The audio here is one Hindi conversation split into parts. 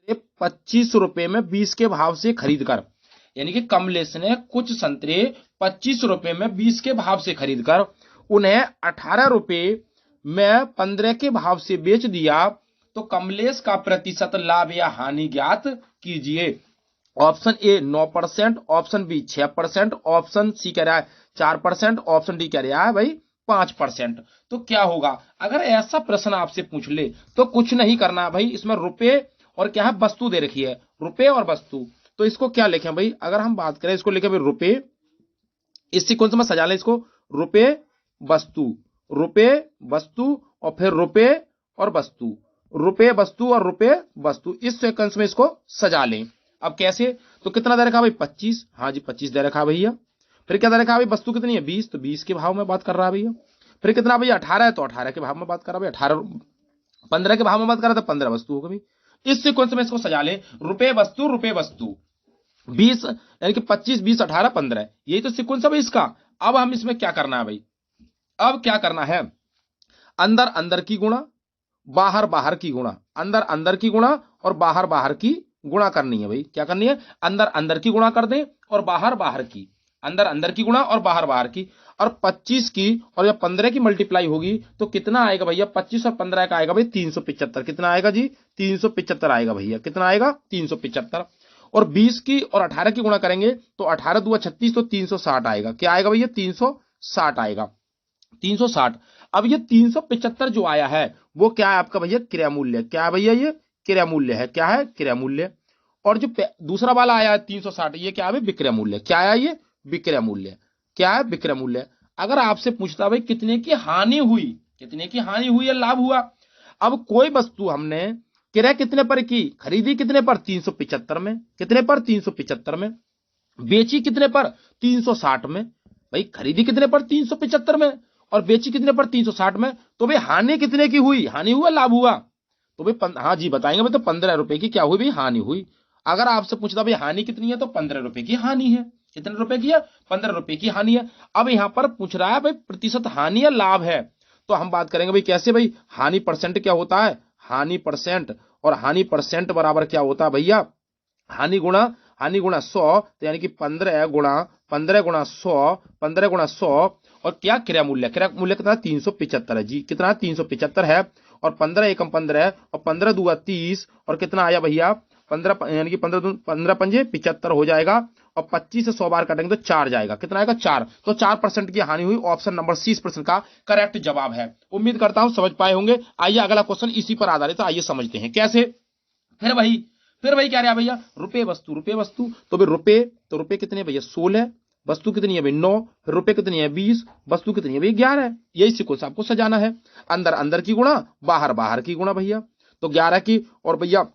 ₹25 में 20 के भाव से खरीद कर, यानी कि कमलेश ने कुछ संतरे ₹25 में 20 के भाव से खरीद कर उन्हें ₹18 में 15 के भाव से बेच दिया, तो कमलेश का प्रतिशत लाभ या हानि ज्ञात कीजिए। Option A 9%, option B 6%, option C कह रहा है 4%, ऑप्शन डी कह रहा है भाई 5%। तो क्या होगा अगर ऐसा प्रश्न आपसे पूछ ले, तो कुछ नहीं करना भाई, इसमें रुपए और क्या है वस्तु दे रखी है, रुपए और वस्तु। तो इसको क्या लिखें भाई, अगर हम बात करें इसको लिखें भाई रुपए, इस सीक्वेंस में सजा लें इसको, रुपए वस्तु, रुपए वस्तु और फिर रुपए और वस्तु, रुपए वस्तु और रुपए वस्तु, इस सीक्वेंस में इसको सजा लें। अब कैसे, तो कितना दे रखा भाई 25, हाँ जी 25 दे रखा भैया। फिर क्या दे रखा भाई वस्तु कितनी है 20, तो 20 के भाव में बात कर रहा है भैया। फिर कितना भैया 18 है, तो 18 के भाव में बात कर रहा है भैया, 18 15 के भाव में बात कर रहा था, 15 वस्तु होगा भाई। इस सीक्वेंस में इसको सजा ले, रुपए वस्तु 20, यानी कि 25 20 18 15, यही तो सीक्वेंस है भाई इसका। अब हम इसमें क्या करना है भाई, अब क्या करना है, अंदर अंदर की गुणा, बाहर बाहर की गुणा, अंदर अंदर की गुणा और बाहर बाहर की गुणा करनी है भाई। क्या करनी है, अंदर अंदर की गुणा कर दें और बाहर बाहर की, अंदर अंदर की गुणा और बाहर बाहर की। और 25 की और जब 15 की मल्टीप्लाई होगी तो कितना आएगा भैया, 25 और 15 का आएगा भाई 375। कितना आएगा जी 375 आएगा भैया, कितना आएगा 375। और 20 की और 18 की गुणा करेंगे तो 18 दूना 36, तो 360 आएगा। क्या आएगा भैया 360 आएगा, 360। अब ये 375 जो आया है वो क्या है आपका भैया क्रय मूल्य, क्या है भैया ये क्रय मूल्य है, क्या है क्रय मूल्य। और जो दूसरा वाला आया है 360, ये क्या है विक्रय मूल्य, क्या है ये विक्रय मूल्य, क्या है विक्रय मूल्य। अगर आपसे पूछता भाई कितने की हानि हुई, कितने की हानि हुई या लाभ हुआ। अब कोई वस्तु हमने क्रय कितने पर की, खरीदी कितने पर 375 में, कितने पर 375 में, बेची कितने पर 360 में। भाई खरीदी कितने पर 375 में और बेची कितने पर 360 में, तो भाई हानि कितने की हुई, हानि हुआ लाभ हुआ, तो भाई हाँ जी बताएंगे भाई, तो 15 रुपए की क्या हुई भाई हानि हुई। अगर आपसे पूछता भाई हानि कितनी है, तो 15 रुपए की हानि है। कितने रुपए की है, 15 रुपए की हानि है। अब यहां पर पूछ रहा है भाई प्रतिशत हानि या लाभ है, तो हम बात करेंगे भाई कैसे भाई, हानि परसेंट क्या होता है, हानि परसेंट, और हानि परसेंट बराबर क्या होता है भैया, हानि गुणा 100, तो यानी कि 15 गुणा 100, 15 गुणा 100, और क्या क्रय मूल्य, क्रय मूल्य कितना 375 है जी, कितना 375 है। और 15 एकम 15 और 15 दूगा 30, और कितना आया भैया 15, यानी कि 15 पंजे 75 हो जाएगा। और 25 से 100 बार काटेंगे तो 4 जाएगा, कितना आएगा 4, तो 4% की हानि हुई। ऑप्शन नंबर सी इस प्रश्न का करेक्ट जवाब है। उम्मीद करता हूं समझ पाए होंगे। आइए अगला क्वेश्चन इसी पर आधारित, आइए समझते हैं कैसे। फिर वही फिर वही क्या रहा भैया, रुपए वस्तु, रुपए वस्तु, तो भाई रुपए, तो रुपए कितने भैया 16, वस्तु कितनी है भाई 9, फिर रुपए कितनी है 20, वस्तु कितनी है भाई 11। यही सीक्वेंस आपको सजाना है, अंदर अंदर की गुणा, बाहर बाहर की गुणा भैया। तो 11 की और भैया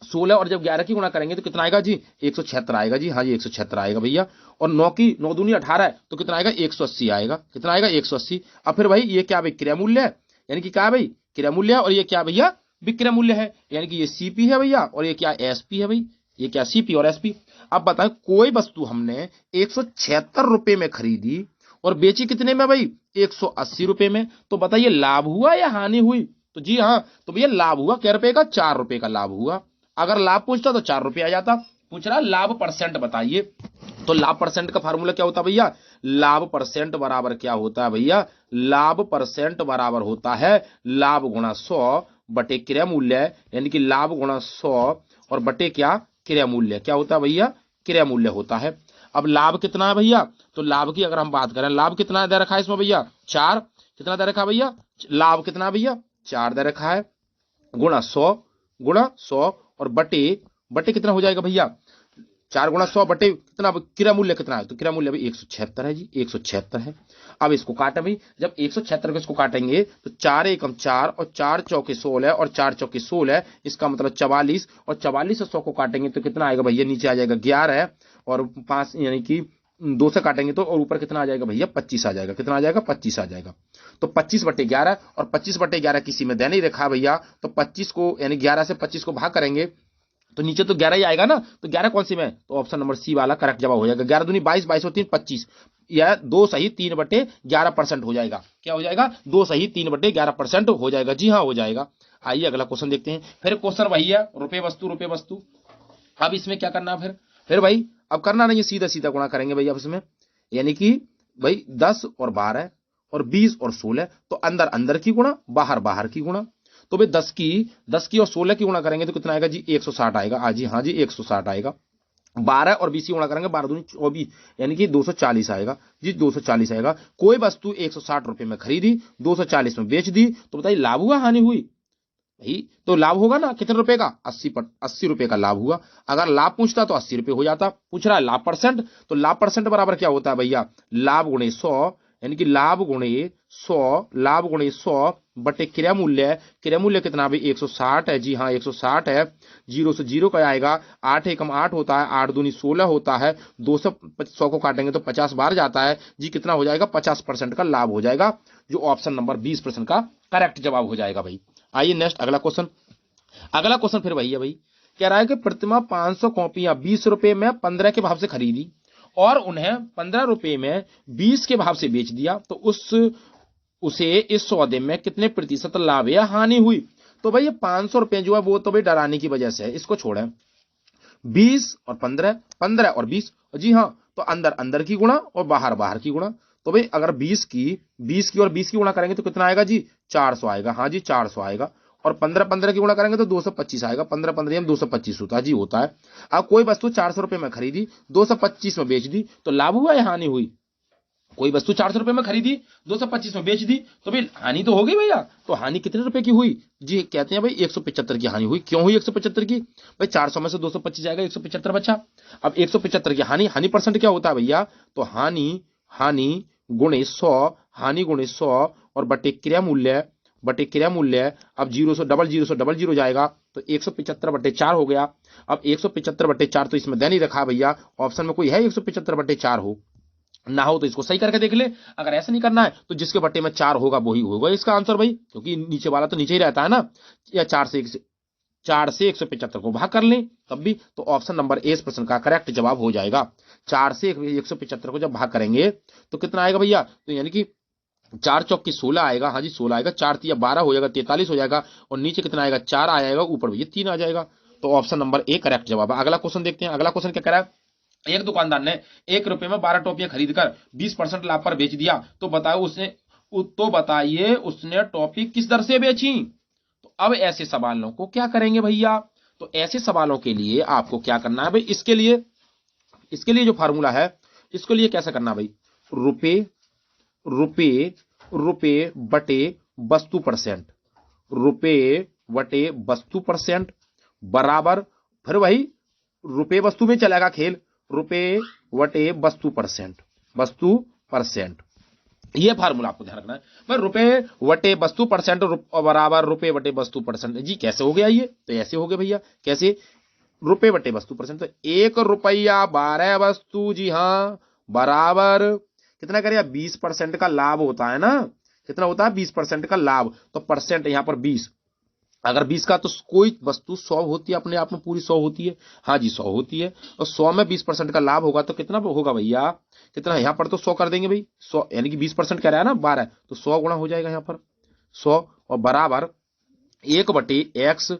16, और जब 11 की गुणा करेंगे तो कितना आएगा जी 176 आएगा जी, हाँ जी 176 आएगा भैया। और 9 की 9 दूनी 18 है, तो कितना आएगा 180 आएगा, कितना आएगा 180। अब फिर भाई ये क्या भाई क्रय मूल्य है, यानी कि क्या भाई क्रय मूल्य है, और ये क्या भैया विक्रय मूल्य है, यानी कि ये सीपी है भैया, और ये क्या एसपी है भाई, ये क्या सीपी और एसपी। अब बताएं कोई वस्तु हमने 176 रुपए में खरीदी और बेची कितने में भाई 180 रुपए में, तो बताइए लाभ हुआ या हानि हुई। तो जी हाँ, तो भैया लाभ हुआ, कै रुपए का 4 रुपए का लाभ हुआ। अगर लाभ पूछता तो 4 रुपए आ जाता। पूछ रहा लाभ परसेंट बताइए, तो लाभ परसेंट का फार्मूला क्या होता है भैया, लाभ परसेंट बराबर क्या होता है भैया, लाभ परसेंट बराबर होता है लाभ गुणा 100 बटे क्रय मूल्य, यानी कि लाभ गुणा 100 और बटे क्या क्रय मूल्य, क्या होता है भैया क्रय मूल्य होता है। अब लाभ कितना है भैया, तो लाभ की अगर हम बात करें, लाभ कितना दे रखा है इसमें भैया 4, कितना दे रखा है भैया, लाभ कितना भैया 4 दे रखा है, गुणा 100 और बटे, बटे कितना हो जाएगा भैया 4 गुणा 100 बटे कितना, क्रय मूल्य कितना है, तो क्रय मूल्य भाई 176 है जी, 176 है। अब इसको काटे भाई, जब 176 को इसको काटेंगे तो 4 एकम 4 और 4 चौके 16 और 4 चौके 16, इसका मतलब 44, और 44 से 100 को काटेंगे तो कितना आएगा भैया, नीचे आ जाएगा 11 और 5, यानी कि 2 से काटेंगे तो, और ऊपर कितना आ जाएगा भैया 25 आ जाएगा, कितना आ जाएगा 25 आ जाएगा। तो 25 बटे 11, और 25 बटे 11 किसी में दे नहीं रखा भैया, तो 25 को यानी 11 से 25 को भाग करेंगे तो नीचे तो 11 ही आएगा ना, तो 11 कौन सी में, तो ऑप्शन नंबर सी वाला करेक्ट जवाब हो जाएगा। 11 दूनी 22, 22 और 3 25, यह 2/3/11% हो जाएगा। क्या हो जाएगा? 2/3/11% हो जाएगा। जी हाँ, हो जाएगा। आइए अगला क्वेश्चन देखते हैं। फिर क्वेश्चन वही है, रुपए वस्तु रुपए वस्तु। अब इसमें क्या करना है? फिर भाई अब करना नहीं, सीधा सीधा गुणा करेंगे भाई अब इसमें, यानी कि भाई 10 और 12 और 20 और 16, तो अंदर अंदर की गुणा, बाहर बाहर की गुणा। तो भाई 10 की और 16 की गुणा करेंगे तो कितना आएगा जी? 160 आएगा। हाँ जी, हाँ जी, 160 आएगा। 12 और 20 की गुणा करेंगे, 12 दूनी 24, यानी कि 240 आएगा जी, 240 आएगा। कोई वस्तु 160 रुपए में खरीदी, 240 में बेच दी, तो बताइए लाभ हुआ हानि हुई? भाई तो लाभ होगा ना, कितने रुपए का? 80 रुपए का लाभ हुआ। अगर लाभ पूछता तो 80 रुपए हो जाता। पूछ रहा है लाभ परसेंट, तो लाभ परसेंट बराबर क्या होता है भैया? लाभ गुणे 100, यानी कि लाभ गुणे 100 बटे क्रय मूल्य। क्रय मूल्य कितना भाई? 160 है। जी हाँ, 160 है। जीरो से जीरो क्या आएगा? 8 एकम 8 होता है, 8 दूनी 16 होता है। 100 को काटेंगे तो 50 बार जाता है जी। कितना हो जाएगा? 50% का लाभ हो जाएगा, जो ऑप्शन नंबर 20% का करेक्ट जवाब हो जाएगा भाई। आइए नेक्स्ट अगला क्वेश्चन। अगला क्वेश्चन फिर वही है भाई, कह रहा है कि प्रतिमा 500 कॉपियां 20 रुपए में 15 के भाव से खरीदी और उन्हें 15 रुपए में 20 के भाव से बेच दिया, तो उसे इस सौदे में कितने प्रतिशत लाभ या हानि हुई? तो भाई ये 500 रुपए जो है वो तो भाई डराने की वजह से है, इसको छोड़ें। 20 और 15, 15 और 20, जी हाँ, तो अंदर अंदर की गुणा और बाहर बाहर की गुणा। तो भाई अगर 20 की और 20 की गुणा करेंगे तो कितना आएगा जी? 400 आएगा। हाँ जी, 400 आएगा। और 15 की गुणा करेंगे तो 225 आएगा। 15 में 225 होता है जी, होता है। अब कोई वस्तु 400 रुपए में खरीदी, 225 में बेच दी, तो लाभ हुआ या हानि हुई? कोई वस्तु 400 रुपए में खरीदी, 225 में बेच दी, तो भाई हानि तो हो गई भैया। तो हानि कितने रुपए की हुई जी? कहते हैं भाई 175 की हानि हुई। क्यों हुई 175 की? भाई 400 में से 225 जाएगा, 175 बचा। अब 175 की हानि, हानि परसेंट क्या होता है भैया? तो हानि गुणे 100, हानि गुणे 100 और बटे क्रय मूल्य। अब जीरो से डबल जीरो जाएगा, तो 175/4 हो गया। अब 175/4 तो इसमें दे नहीं रखा भैया, ऑप्शन में कोई है 175/4 हो ना? हो तो इसको सही करके देख ले। अगर ऐसा नहीं करना है तो जिसके बट्टे में 4 होगा वही होगा इसका आंसर भाई, क्योंकि नीचे वाला तो नीचे ही रहता है ना। या 4 से 175 को भाग कर लें तब भी, तो ऑप्शन नंबर ए इस प्रश्न का करेक्ट जवाब हो जाएगा। 4 से 175 को जब भाग करेंगे तो कितना आएगा भैया? तो यानी कि 4 चौक की 16 आएगा। हाँ जी, 16 आएगा। 4 तिया 12 हो जाएगा, 43 हो जाएगा। और नीचे कितना आएगा? 4 आएगा, ऊपर भैया 3 आ जाएगा। तो ऑप्शन नंबर ए करेक्ट जवाब है। अगला क्वेश्चन देखते हैं। अगला क्वेश्चन क्या कह रहा है? एक दुकानदार ने 1 रुपए में 12 टॉफियां खरीदकर 20% लाभ पर बेच दिया, तो बताइए उसने टॉफी किस दर से बेची? तो अब ऐसे सवालों को क्या करेंगे भैया? तो ऐसे सवालों के लिए आपको क्या करना है भाई? इसके लिए जो फार्मूला है, इसके लिए कैसे करना भाई? रुपए रुपए बटे वस्तु परसेंट, रुपए बटे वस्तु परसेंट बराबर, फिर वही रुपए वस्तु में चलेगा खेल, रुपए बटे वस्तु परसेंट। ये फार्मूला आपको ध्यान रखना है भाई। रुपए बटे वस्तु परसेंट बराबर रुपए बटे वस्तु परसेंट। जी कैसे हो गया ये? तो ऐसे हो गए भैया। कैसे? रुपए बटे वस्तु परसेंट, तो 1 रुपया 12 वस्तु, जी हाँ, बराबर कितना करेगा? 20% का लाभ होता है ना। कितना होता है? 20% का लाभ। तो परसेंट यहां पर 20, अगर 20 का तो कोई वस्तु 100 होती है, अपने आप में पूरी 100 होती है। हाँ जी, 100 होती है। और 100 में 20% का लाभ होगा तो कितना होगा भैया? कितना? यहां पर तो 100 कर देंगे भाई, 100 यानी कि 20% कह रहा है ना 12, तो 100 गुणा हो जाएगा यहां पर 100, और बराबर 1/x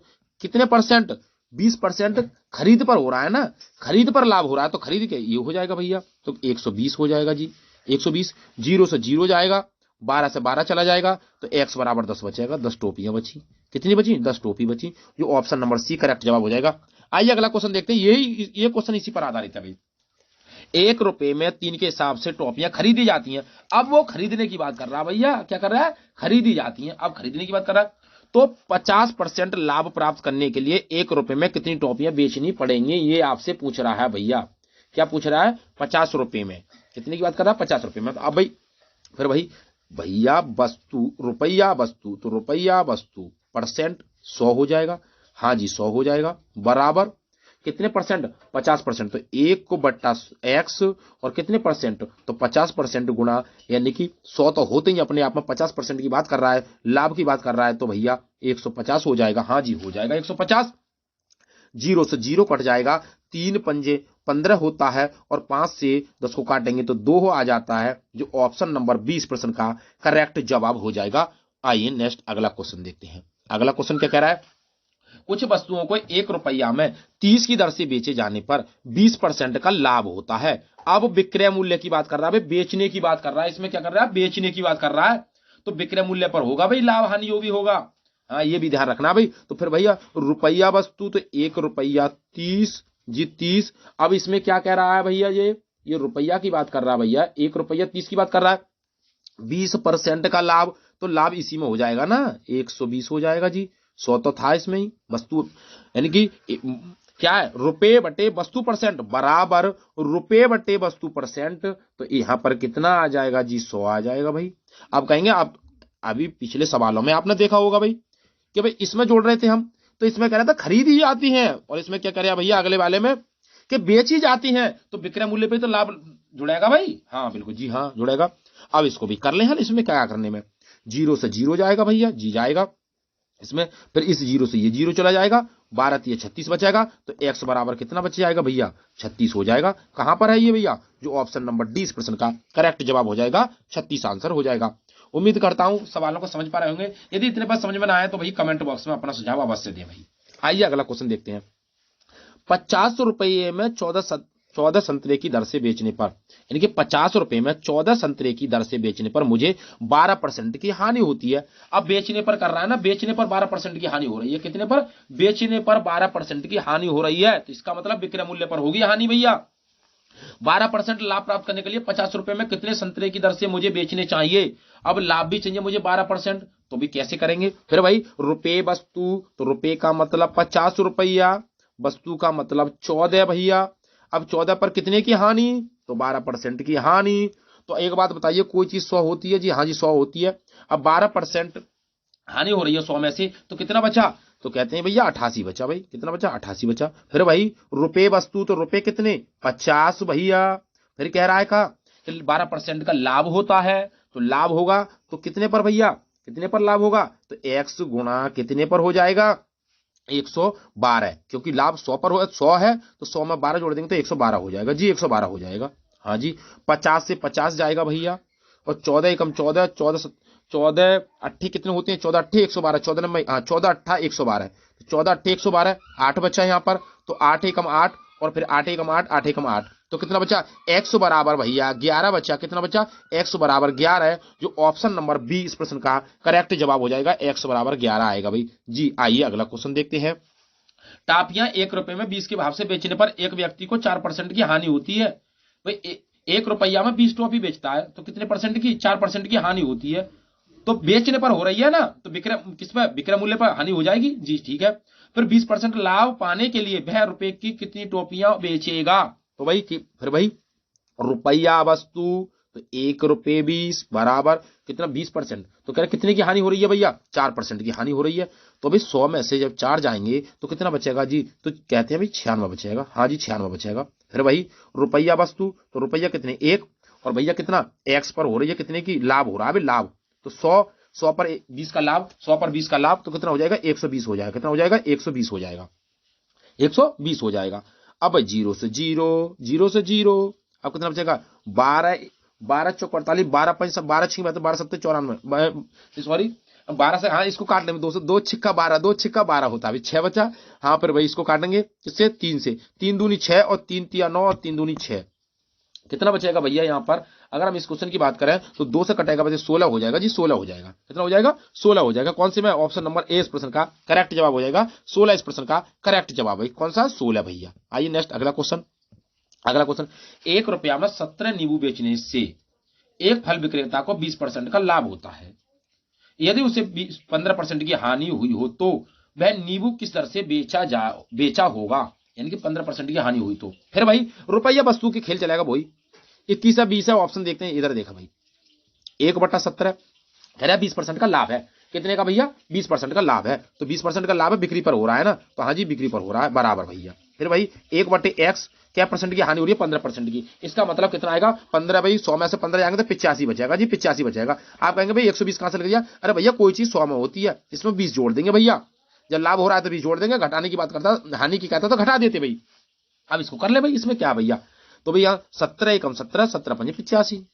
कितने परसेंट? 20% खरीद पर हो रहा है ना, खरीद पर लाभ हो रहा है, तो खरीद के ये हो जाएगा भैया, तो 120 हो जाएगा जी। 120, जीरो से जीरो जाएगा, 12 से 12 चला जाएगा, तो x बराबर 10 बचेगा। 10 टोपियां बची। कितनी बची? 10 टोपी बची, जो ऑप्शन नंबर सी करेक्ट जवाब हो जाएगा। आइए अगला क्वेश्चन देखते हैं। ये क्वेश्चन इसी पर आधारित है भाई। 1 रुपए में 3 के हिसाब से टॉफियां खरीदी जाती हैं। अब वो खरीदने की बात कर रहा है भैया। क्या कर रहा है? खरीदी जाती हैं। अब खरीदने की बात कर रहा है, तो 50% लाभ प्राप्त करने के लिए 1 रुपए में कितनी टॉफियां बेचनी पड़ेंगी, ये आपसे पूछ रहा है भैया। क्या पूछ रहा है? 50 रुपए में कितने की बात कर रहा है? 50 रुपए में। तो अब भाई फिर भाई भैया रुपया वस्तु, तो रुपया वस्तु परसेंट 100 हो जाएगा। हाँ जी, 100 हो जाएगा, बराबर कितने परसेंट? 50%। तो 1 को बट्टा x, और कितने परसेंट? तो 50% गुणा, यानी कि 100 तो होते ही अपने आप में 50% की बात कर रहा है, लाभ की बात कर रहा है, तो भैया 150 हो जाएगा। हाँ जी, हो जाएगा 150। जीरो से जीरो कट जाएगा, 3 पंजे 15 होता है और 5 से 10 को काटेंगे तो 2 आ जाता है, जो ऑप्शन नंबर 20 प्रश्न का करेक्ट जवाब हो जाएगा। आइए नेक्स्ट अगला क्वेश्चन देखते हैं। अगला क्वेश्चन क्या कह रहा है, कुछ वस्तुओं को 1 रुपया में 30 की दर से बेचे जाने पर 20% का लाभ होता है। अब विक्रय मूल्य की बात कर रहा है, बेचने की बात कर रहा है, इसमें क्या कर रहा है, बेचने की बात कर रहा है, तो विक्रय मूल्य पर होगा भाई लाभ हानि जो भी होगा। हाँ ये भी ध्यान रखना भाई। तो फिर भैया रुपया वस्तु तो 1 रुपया 30 जी 30। अब इसमें क्या कह रहा है भैया, ये रुपया की बात कर रहा है भैया, 1 रुपया 30 की बात कर रहा है, 20% का लाभ, तो लाभ इसी में हो जाएगा ना, 120 हो जाएगा जी। 100 तो था इसमें ही वस्तु, यानी कि क्या है, रुपए बटे वस्तु परसेंट बराबर रुपए बटे वस्तु परसेंट, तो यहां पर कितना आ जाएगा जी, 100 आ जाएगा भाई। अब कहेंगे आप अभी पिछले सवालों में आपने देखा होगा भाई कि भाई इसमें जोड़ रहे थे हम, तो इसमें कह रहा था खरीदी जाती हैं, और इसमें क्या करें भैया अगले वाले में कि बेची जाती हैं, तो विक्रय मूल्य पे तो लाभ जुड़ेगा भाई। हाँ बिल्कुल जी, हाँ जुड़ेगा। अब इसको भी कर ले हल, इसमें क्या करने में, जीरो से जीरो जाएगा भैया जी जाएगा इसमें, फिर इस जीरो से ये जीरो चला जाएगा, 12 ये 36 बचेगा, तो x बराबर कितना बच जाएगा भैया, 36 हो जाएगा। कहां पर है ये भैया, जो ऑप्शन नंबर 20 प्रश्न का करेक्ट जवाब हो जाएगा, 36 आंसर हो जाएगा। उम्मीद करता हूं सवालों को समझ पा रहे होंगे। यदि इतने बार समझ में ना आए तो भाई कमेंट बॉक्स में अपना सुझाव अवश्य दें भाई। आइए अगला क्वेश्चन देखते हैं। 50 रुपये में 14 संतरे की दर से बेचने पर, यानी कि 50 रुपए में 14 संतरे की दर से बेचने पर मुझे 12% की हानि होती है। अब बेचने पर कर रहा है ना, बेचने पर 12% की हानि हो रही है। कितने पर, बेचने पर 12% की हानि हो रही है, तो इसका मतलब विक्रय मूल्य पर होगी हानि भैया। 12% लाभ प्राप्त करने के लिए 50 रुपए में कितने संतरे की दर से मुझे बेचने चाहिए। अब लाभ भी चाहिए मुझे 12%, तो भी कैसे करेंगे फिर भाई, रुपए वस्तु, तो रुपए का मतलब 50 रुपया, वस्तु का मतलब 14 भैया। अब 14 पर कितने की हानि, तो 12% की हानि। तो एक बात बताइए, कोई चीज 100 होती है जी, हाँ जी 100 होती है। अब 12% हानि हो रही है 100 में से, तो कितना बचा, तो कहते हैं भैया 88 बचा भाई, कितना बचा, 88 बचा। फिर भाई रुपए वस्तु, तो रुपए कितने, 50 भैया। फिर कह रहा है का 12% का लाभ होता है, तो लाभ होगा तो कितने पर भैया, कितने पर लाभ होगा, तो x गुणा कितने पर हो जाएगा, 112, क्योंकि लाभ 100 पर 100 है, तो 100 में 12 जोड़ देंगे तो 112 हो जाएगा जी, 112 हो जाएगा। हाँ जी 50 से 50 जाएगा भैया, और 14 एकम 14, 14 अट्ठी कितने होते हैं, 14 अट्ठी 112, 14 नंबर, हाँ 14 अट्ठा 112, 14 अट्ठी 112, 8 बचा यहाँ पर, तो 8 एकम 8, और फिर 8 एकम 8, 8 एकम 8, तो कितना बचा, x बराबर भैया 11 बचा। कितना बचा, x बराबर 11, जो ऑप्शन नंबर 20 प्रश्न का करेक्ट जवाब हो जाएगा, x बराबर 11 आएगा भाई जी। आइए अगला क्वेश्चन देखते हैं। टाफियां 1 रुपए में 20 के भाव से बेचने पर एक व्यक्ति को 4% की हानि होती है। भाई 1 रुपया में 20 टॉफी बेचता है, तो कितने परसेंट की, 4% की हानि होती है। तो बेचने पर हो रही है ना, तो विक्रय किस पर, विक्रय मूल्य पर हानि हो जाएगी जी, ठीक है। फिर 20% लाभ पाने के लिए वह रुपए की कितनी टोपियां बेचेगा, तो भाई फिर भाई रुपया वस्तु, तो 1 रुपये 20 बराबर कितना, 20%, तो कह रहे कितने की हानि हो रही है भैया, 4% की हानि हो रही है। तो भाई 100 में से जब 4 जाएंगे तो कितना बचेगा जी, तो कहते हैं भाई 96 बचेगा। हाँ जी 96 बचेगा। फिर भाई रुपया वस्तु, तो रुपया कितने 1, और भैया कितना x पर हो रही है कितने की, लाभ हो रहा है भाई लाभ, तो 100 पर 20 का लाभ, 100 पर 20 का लाभ, तो कितना हो जाएगा, 120 हो जाएगा। कितना हो जाएगा, 120 हो जाएगा, 120 हो जाएगा। अब जीरो से जीरो, जीरो से जीरो, अब कितना बचेगा, 12, 12 चौक 48, 12 5 12 6 12 7 94, सॉरी 12 से, हाँ इसको काट लेंगे, 2 से 2 छिक्का 12, 2 छिक्का 12 होता है, 6 बचा। हाँ पर भाई इसको काटेंगे किससे, 3 से, 3 दूनी 6, और 3 तिया 9, और 3 दूनी 6, कितना बचेगा भैया यहाँ पर। अगर हम इस क्वेश्चन की बात करें तो 2 से कटेगा बचे 16 हो जाएगा जी, 16 हो जाएगा। कितना हो जाएगा, 16 हो जाएगा। कौन से में, ऑप्शन नंबर ए इस प्रश्न का करेक्ट जवाब हो जाएगा, 16 इस प्रश्न का करेक्ट जवाब है। कौन सा, 16 भैया। आइए नेक्स्ट अगला क्वेश्चन। अगला क्वेश्चन, 1 रुपया में 17 नींबू बेचने से एक फल विक्रेता को 20% का लाभ होता है। यदि उसे 15% की हानि हुई हो तो वह नींबू किस दर से बेचा होगा, यानी कि 15% की हानि हुई तो। फिर भाई रुपया वस्तु की खेल चलेगा भाई, 21 है 20 है, ऑप्शन देखते हैं, इधर देखा भाई 1/17, कह रहा है 20% का लाभ है। कितने का भैया, 20% का लाभ है, तो 20% का लाभ है, बिक्री पर हो रहा है ना, तो हाँ जी बिक्री पर हो रहा है, बराबर भैया। फिर भाई 1/x, क्या परसेंट की हानि हो रही है, 15% की, इसका मतलब कितना आएगा, 15 भाई, 100 में से 15 जाएंगे तो 85 बचेगा जी, 85 बचेगा। आप कहेंगे भाई 120 कहां से लग गया, अरे भैया कोई चीज 100 में होती है, इसमें 20 जोड़ देंगे भैया, जब लाभ हो रहा है तो 20 जोड़ देंगे, घटाने की बात करता, हानि की कहता तो घटा देते भाई। अब इसको कर ले भाई, इसमें क्या भैया, तो भैया 17 एकम 17, 17 पंजे 85,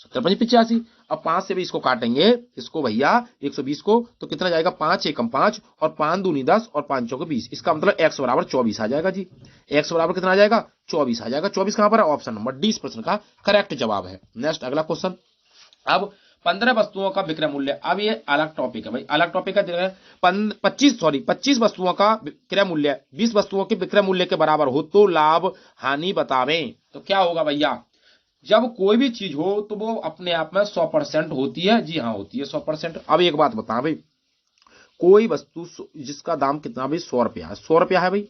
17 पंजे 85। अब 5 से भी इसको काटेंगे, इसको भैया 120 को, तो कितना जाएगा, 5 एकम 5 और 5 दूनी 10 और 5 चौके 20। इसका मतलब x बराबर 24 आ जाएगा जी। x बराबर कितना आ जाएगा, 24 आ जाएगा। 24 कहां पर है, ऑप्शन नंबर डी इस प्रश्न का करेक्ट जवाब है। नेक्स्ट अगला क्वेश्चन। अब 15 वस्तुओं का विक्रय मूल्य, अब ये अलग टॉपिक है भाई, अलग टॉपिक है। 25 वस्तुओं का विक्रय मूल्य 20 वस्तुओं के विक्रय मूल्य के बराबर हो तो लाभ हानि बतावें। तो क्या होगा भैया, जब कोई भी चीज हो तो वो अपने आप में 100% होती है, जी हाँ होती है 100%। अब एक बात बता भाई, कोई वस्तु जिसका दाम कितना भाई, 100 रुपया है, 100 रुपया है भाई।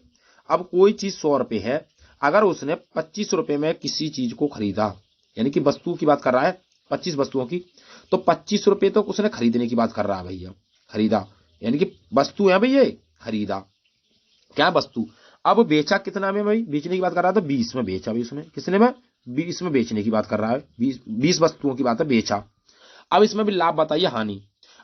अब कोई चीज 100 रुपये है, अगर उसने 25 रुपए में किसी चीज को खरीदा, यानी कि वस्तु की बात कर रहा है 25 वस्तुओं की, तो 25 रुपए तो उसने खरीदने की बात कर रहा है भैया, खरीदा यानी कि वस्तु है भाई, ये खरीदा क्या वस्तु। अब बेचा कितना में भाई, बेचने की बात कर रहा है, तो 20 में बेचा भाई उसने, किसने में, 20 में बेचने की बात कर रहा है, 20 वस्तुओं की बात है, बेचा। अब इसमें भी लाभ बताइए, हानि।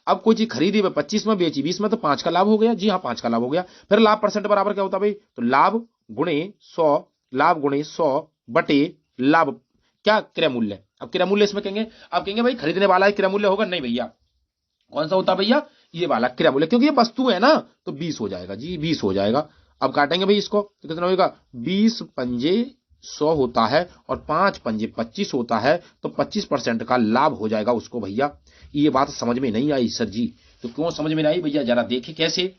अब कोई चीज खरीदी में 25 में बेची 20 में, तो 5 का लाभ हो गया, जी हाँ 5 का लाभ हो गया। फिर लाभ परसेंट बराबर क्या होता है भाई, तो लाभ गुणे 100, लाभ गुणे 100 बटे लाभ क्या, क्रय मूल्य। अब क्रय मूल्य इसमें कहेंगे, अब कहेंगे भाई खरीदने वाला है क्रय मूल्य होगा, नहीं भैया, कौन सा होता है भैया, ये वाला क्रय मूल्य, क्योंकि ये वस्तु है ना, तो 20 हो जाएगा जी, 20 हो जाएगा। अब काटेंगे भाई इसको, तो कितना होगा, 20 पंजे 100 होता है और 5 पंजे 25 होता है, तो 25% का लाभ हो जाएगा उसको भैया। ये बात समझ में नहीं आई सर जी, तो क्यों समझ में नहीं आई भैया, जरा देखें कैसे।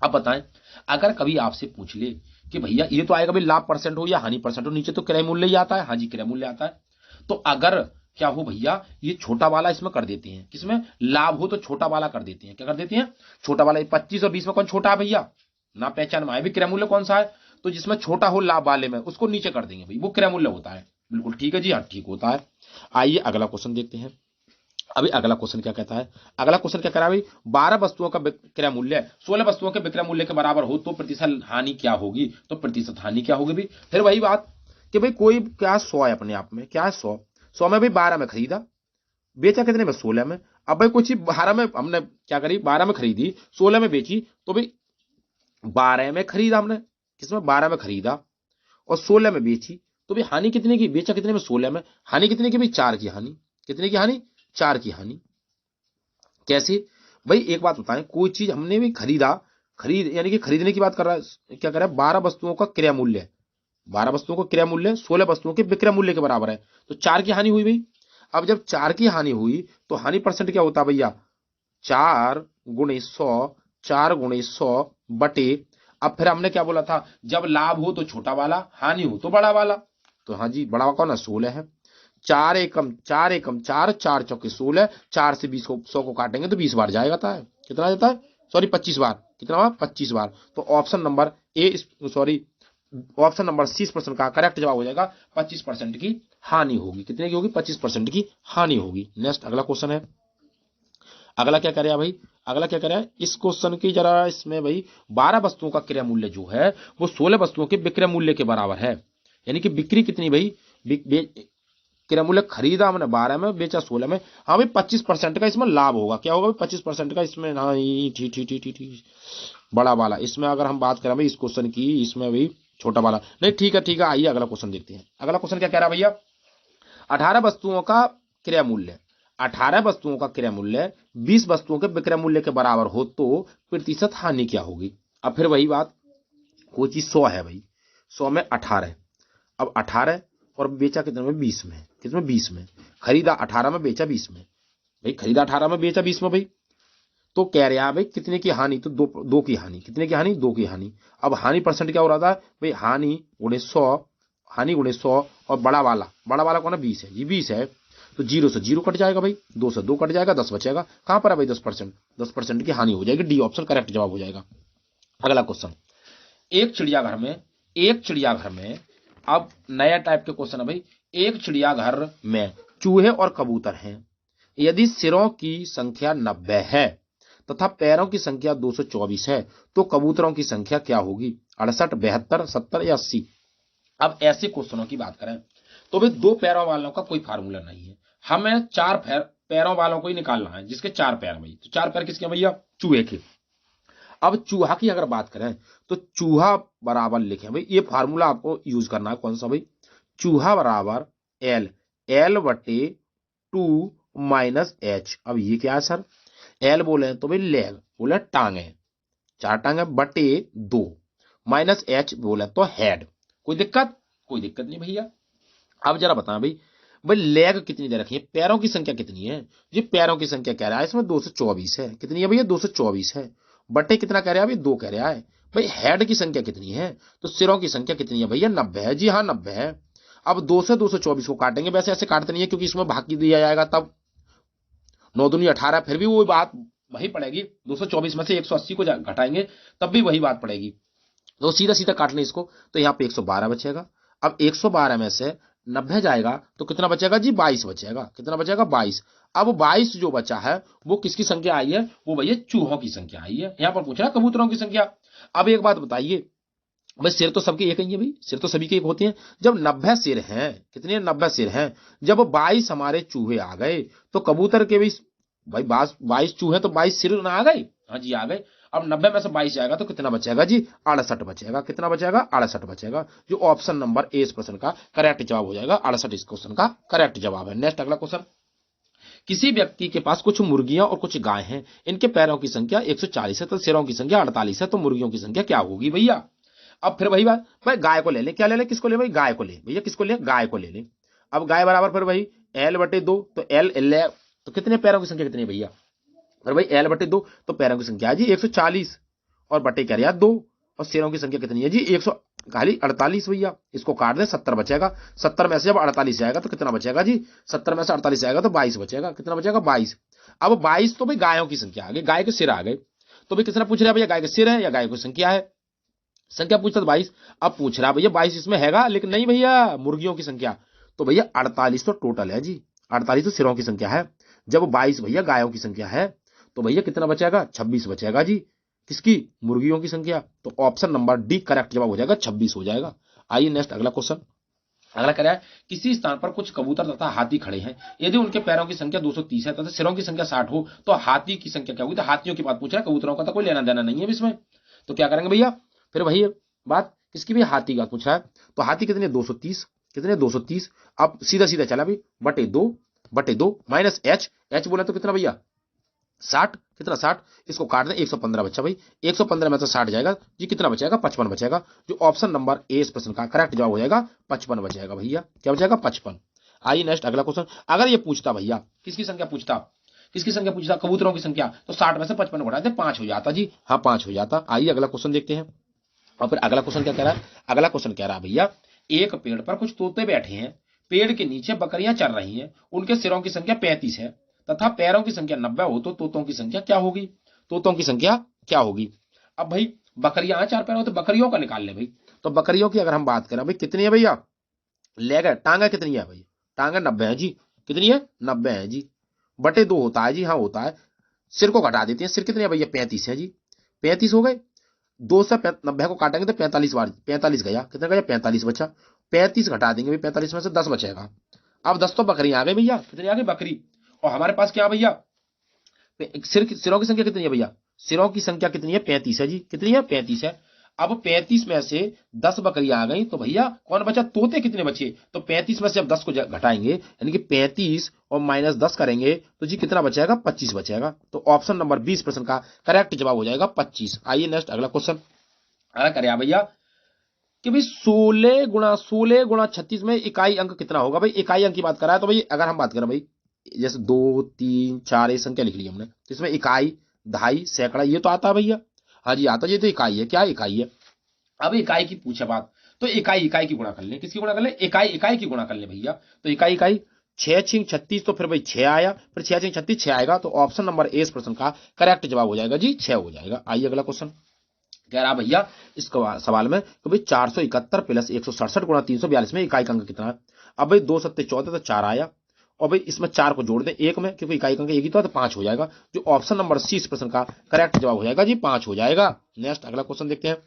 अब बताएं, अगर कभी आपसे पूछ ले कि भैया ये तो आएगा भाई लाभ परसेंट हो या हानि परसेंट हो, नीचे तो क्रय मूल्य ही आता है, हाँ जी क्रय मूल्य आता है। तो अगर क्या हो भैया, ये छोटा वाला इसमें कर देते हैं, किसमें, लाभ हो तो छोटा वाला कर देते हैं, क्या कर देते हैं, छोटा वाला। 25 और 20 में कौन छोटा है भैया, ना पहचान में आए भी क्रय मूल्य कौन सा है, तो जिसमें छोटा हो लाभ वाले में उसको नीचे कर देंगे भाई, वो क्रय मूल्य होता है। बिल्कुल ठीक है जी, हाँ ठीक होता है। आइए अगला क्वेश्चन देखते हैं। अभी अगला क्वेश्चन क्या कहता है, अगला क्वेश्चन क्या कह रहा है भाई, 12 वस्तुओं का विक्रय मूल्य 16 वस्तुओं के विक्रय मूल्य के बराबर हो तो प्रतिशत हानि क्या होगी, तो प्रतिशत हानि क्या होगी भाई। फिर वही बात कि भाई कोई क्या 100 है अपने आप में, क्या है 100 में भाई 12 में खरीदा, बेचा कितने में, 16 में। अब भाई कुछ 12 में हमने क्या करी, 12 में खरीदी 16 में बेची, तो भाई 12 में खरीदा हमने, किसमें, 12 में खरीदा और 16 में बेची, तो भाई हानि कितने की, बेचा कितने में, 16 में, हानि कितने की भाई, 4 की हानि, कितने की हानि, 4 की हानि। कैसे भाई, एक बात बताएं, कोई चीज हमने भी खरीदा, खरीद यानी कि खरीदने की बात कर रहा है, क्या कर रहा है, 12 वस्तुओं का क्रय मूल्य, 12 वस्तुओं का क्रय मूल्य 16 वस्तुओं के विक्रय मूल्य के बराबर है, तो 4 की हानि हुई भाई। अब जब 4 की हानि हुई तो हानि परसेंट क्या होता है भैया, 4 गुणे 100, 4 गुणे 100 बटे, अब फिर हमने क्या बोला था, जब लाभ हो तो छोटा वाला, हानि हो तो बड़ा वाला, तो हाँ जी बड़ा कौन है, 16 है। 4 एकम 4 एकम 4, 4 चौके 16, 4 से 20 को 100 को काटेंगे तो 20 बार जाएगा है, कितना जाता है, सॉरी 25 बार, कितना बार, 25 बार। तो option number A, sorry option number C इस प्रश्न का करेक्ट जवाब हो जाएगा, 25% की हानि होगी, कितने की होगी, 25% की हानि होगी। नेक्स्ट अगला क्वेश्चन है, अगला क्या करे भाई, अगला क्या करे इस क्वेश्चन की जरा, इसमें भाई 12 वस्तुओं का क्रय मूल्य जो है वो 16 वस्तुओं के विक्रय मूल्य के बराबर है, यानी कि बिक्री कितनी भाई, क्रय मूल्य खरीदा हमने 12 में, बेचा 16 में, हाँ भाई 25% का इसमें लाभ होगा, क्या होगा भाई 25% का इसमें, हाँ ठीक ठीक ठीक ठीक बड़ा वाला। इसमें अगर हम बात करें भाई इस क्वेश्चन की, इसमें भाई छोटा वाला नहीं, ठीक है। आइए अगला क्वेश्चन देखते हैं। अगला क्वेश्चन क्या कह रहा है भैया, 18 वस्तुओं का क्रय मूल्य, 18 वस्तुओं का क्रय मूल्य 20 वस्तुओं के विक्रय मूल्य के बराबर हो तो प्रतिशत हानि क्या होगी। अब फिर वही बात, कोई चीज 100 है भाई, 100 में 18, अब 18 और बेचा कितने में, 20 में, कितने 20 में, खरीदा 18 में, बेचा 20 में, भाई खरीदा 18 में, बेचा 20 में भाई, तो कह रहे हैं भाई कितने की हानि, तो दो की हानि, कितने की हानि, 2 की हानि। अब हानि परसेंट क्या हो रहा था भाई, हानि गुणे 100, हानि गुणे 100 और बड़ा वाला कौन है, 20 है जी, 20 है, तो 0 से 0 कट जाएगा भाई, 2 से 2 कट जाएगा, 10 बचेगा, कहां पर है भाई 10%, 10% की हानि हो जाएगी, डी ऑप्शन करेक्ट जवाब हो जाएगा। अगला क्वेश्चन, एक चिड़ियाघर में अब नया टाइप के क्वेश्चन है भाई, एक चिड़ियाघर में चूहे और कबूतर हैं, यदि सिरों की संख्या 90 है तथा पैरों की संख्या 224 है तो कबूतरों की संख्या क्या होगी, 68, 72, 70 या 80। अब ऐसे क्वेश्चनों की बात करें तो भाई 2 पैरों वालों का कोई फार्मूला नहीं है, हमें 4 पैरों वालों को ही निकालना है, जिसके 4 पैर भाई, तो 4 पैर किसके भैया, चूहे के। अब चूहा की अगर बात करें तो चूहा बराबर लिखें भाई, ये फार्मूला आपको यूज करना है कौन सा भाई, चूहा बराबर एल, एल बटे 2 माइनस एच। अब ये क्या है सर, एल बोले तो भाई लेग, बोले टांगे, 4 टांगे बटे 2, माइनस एच बोले तो हेड। कोई दिक्कत, कोई दिक्कत नहीं भैया। अब जरा बताएं भाई, भाई लेग कितनी दे रखी है, पैरों की संख्या कितनी है, ये पैरों की संख्या कह रहा है इसमें 224 है, कितनी है भैया 224 है, बटे कितना कह रहा है भाई 2 कह रहा है। भाई हेड की संख्या कितनी है, तो सिरों की संख्या कितनी है भैया 90 है, जी हाँ 90 है। अब 2 से 224 को काटेंगे, वैसे ऐसे काटते नहीं है क्योंकि इसमें भाग दिया जाएगा, तब 9 दूनी 18, फिर भी वो बात वही पड़ेगी, 224 में से 180 को घटाएंगे तब भी वही बात पड़ेगी, तो सीधा सीधा काट लें इसको, तो यहाँ पे 112 बचेगा। अब 112 में से 90 जाएगा तो कितना बचेगा जी 22 बचेगा, कितना बचेगा 22। अब 22 जो बचा है वो किसकी संख्या आई है, वो भैया चूहों की संख्या आई है। यहां पर पूछ रहा है कबूतरों की संख्या। अब एक बात बताइए भाई, सिर तो सबके एक ही है भाई, सिर तो सभी के एक होते हैं, जब 90 सिर हैं, कितने 90 सिर हैं, जब 22 हमारे चूहे आ गए तो कबूतर के भी भाई 22 चूहे तो 22 सिर ना आ गए, हाँ जी आ गए। अब 90 में से 22 जाएगा तो कितना बचेगा जी 68 बचेगा, कितना बचेगा 68 बचेगा, जो ऑप्शन नंबर ए इस प्रश्न का करेक्ट जवाब हो जाएगा, 68 इस क्वेश्चन का करेक्ट जवाब है। नेक्स्ट अगला क्वेश्चन, किसी व्यक्ति के पास कुछ मुर्गियां और कुछ गाय हैं, इनके पैरों की संख्या 140 है तो सिरों की संख्या 48 है, तो मुर्गियों की संख्या क्या होगी भैया। अब फिर वही बात, भाई गाय को ले लें, क्या ले लें, किसको ले भाई गाय को ले भैया, किसको ले गाय को ले लें। अब गाय बराबर फिर वही एल बटे 2, तो एल एल तो कितने पैरों की संख्या कितनी है भैया, और भाई एल बटे 2 तो पैरों की संख्या है जी 140, और बटे क्या रहा 2, और शेरों की संख्या कितनी है जी 100 खाली 48 भैया, इसको काट दे 70 बचेगा, 70 में से जब 48 जाएगा तो कितना बचेगा जी 70 में से 48 जाएगा तो 22 बचेगा, कितना बचेगा 22। अब 22 तो भाई गायों की संख्या आ गई, गाय के सिर आ गए, तो भाई किसने पूछ रहा है भैया गाय के सिर है या गाय की संख्या है, संख्या पूछता था 22। अब पूछ रहा भैया 22 इसमें हैगा, लेकिन नहीं भैया मुर्गियों की संख्या, तो भैया 48 तो टोटल है जी, 48 तो सिरों की संख्या है, जब 22 भैया गायों की संख्या है तो भैया कितना बचेगा 26 बचेगा जी, किसकी मुर्गियों की संख्या, तो ऑप्शन नंबर डी करेक्ट जवाब हो जाएगा 26 हो जाएगा। आइए नेक्स्ट अगला क्वेश्चन, अगला कह रहा है किसी स्थान पर कुछ कबूतर तथा हाथी खड़े हैं, यदि उनके पैरों की संख्या 230 है तथा सिरों की संख्या 60 हो तो हाथी की संख्या क्या होगी, तो हाथियों की बात पूछ रहा है, कबूतरों का तो कोई लेना देना नहीं है इसमें, तो क्या करेंगे भैया, फिर वही बात किसकी भी हाथी का पूछा है, तो हाथी कितने 230, कितने 230। अब सीधा सीधा चला भाई बटे दो माइनस एच, एच बोला तो कितना भैया 60, कितना 60, इसको काट दें 115 बच्चा भाई, 115 में तो 60 जाएगा जी, कितना बचेगा 55 बचेगा, जो ऑप्शन नंबर ए इस प्रश्न का करेक्ट जवाब हो जाएगा 55 बचेगा भैया, क्या बचेगा 55। आइए नेक्स्ट अगला क्वेश्चन, अगर ये पूछता भैया किसकी संख्या पूछता, किसकी संख्या पूछता कबूतरों की संख्या, तो 60 में से 55 घटाते 5 हो जाता जी, हाँ 5 हो जाता। आइए अगला क्वेश्चन देखते हैं, और फिर अगला क्वेश्चन क्या कह रहा है, अगला क्वेश्चन कह रहा है भैया एक पेड़ पर कुछ तोते बैठे हैं, पेड़ के नीचे बकरियां चर रही हैं, उनके सिरों की संख्या 35 है तथा पैरों की संख्या 90 हो तो तोतों की संख्या क्या होगी, तोतों की संख्या क्या होगी। अब भाई बकरियां 4 पैरों तो बकरियों का निकाल ले भाई, तो बकरियों की अगर हम बात करें भाई कितनी है भैया, लेग है टांगा कितनी है भाई, टांगा 90 है जी, कितनी है 90 है जी, बटे 2 होता है जी, हाँ होता है, सिर को घटा देते हैं, सिर कितने है भैया 35 है जी, 35 हो गए, 2 से 90 को काटेंगे तो 45 बार 45 गया, कितना गया 45 बचा, 35 घटा देंगे 45 में से 10 बचेगा। अब 10 तो बकरी आ गई भैया, कितनी आ गई बकरी, और हमारे पास क्या भैया सिरों की संख्या कितनी है भैया, सिरों की संख्या कितनी है 35 है जी, कितनी है 35 है। अब 35 में से 10 बकरियां आ गई तो भैया कौन बचा, तोते कितने बचे, तो 35 में से अब 10 को घटाएंगे यानी कि 35 और माइनस 10 करेंगे तो जी कितना बचेगा 25 बचेगा, तो ऑप्शन नंबर 20 प्रश्न का करेक्ट जवाब हो जाएगा 25। आइए नेक्स्ट अगला क्वेश्चन, अगला करें भैया कि भाई 16 गुणा 36 में इकाई अंक कितना होगा, भाई इकाई अंक की बात कर रहा है, तो भाई अगर हम बात करें भाई जैसे 2 3 4 ये संख्या लिख ली हमने, तो इसमें इकाई दहाई सैकड़ा ये तो आता है भैया, हाँ जी आता, ये तो इकाई है, क्या इकाई है। अब इकाई की पूछे बात, तो इकाई इकाई की गुणा कर ले, किसकी गुणा कर ले, इकाई इकाई की गुणा कर ले भैया, तो इकाई इकाई 6 6 36, तो फिर भाई 6 आया, फिर 6 6 36 6 आएगा, तो ऑप्शन नंबर ए इस प्रश्न का करेक्ट जवाब हो जाएगा जी 6 हो जाएगा। आइए अगला क्वेश्चन कह रहा भैया इस सवाल में तो भाई 471 प्लस 167 गुणा 342 में इकाई अंक कितना है। अब भाई 2 सत्ते 14 तो 4 आया, और भाई इसमें 4 को जोड़ दें एक में, क्योंकि इकाई अंक एक ही तो 5 हो जाएगा, जो ऑप्शन नंबर सी इस प्रश्न का करेक्ट जवाब हो जाएगा जी 5 हो जाएगा। नेक्स्ट अगला क्वेश्चन देखते हैं,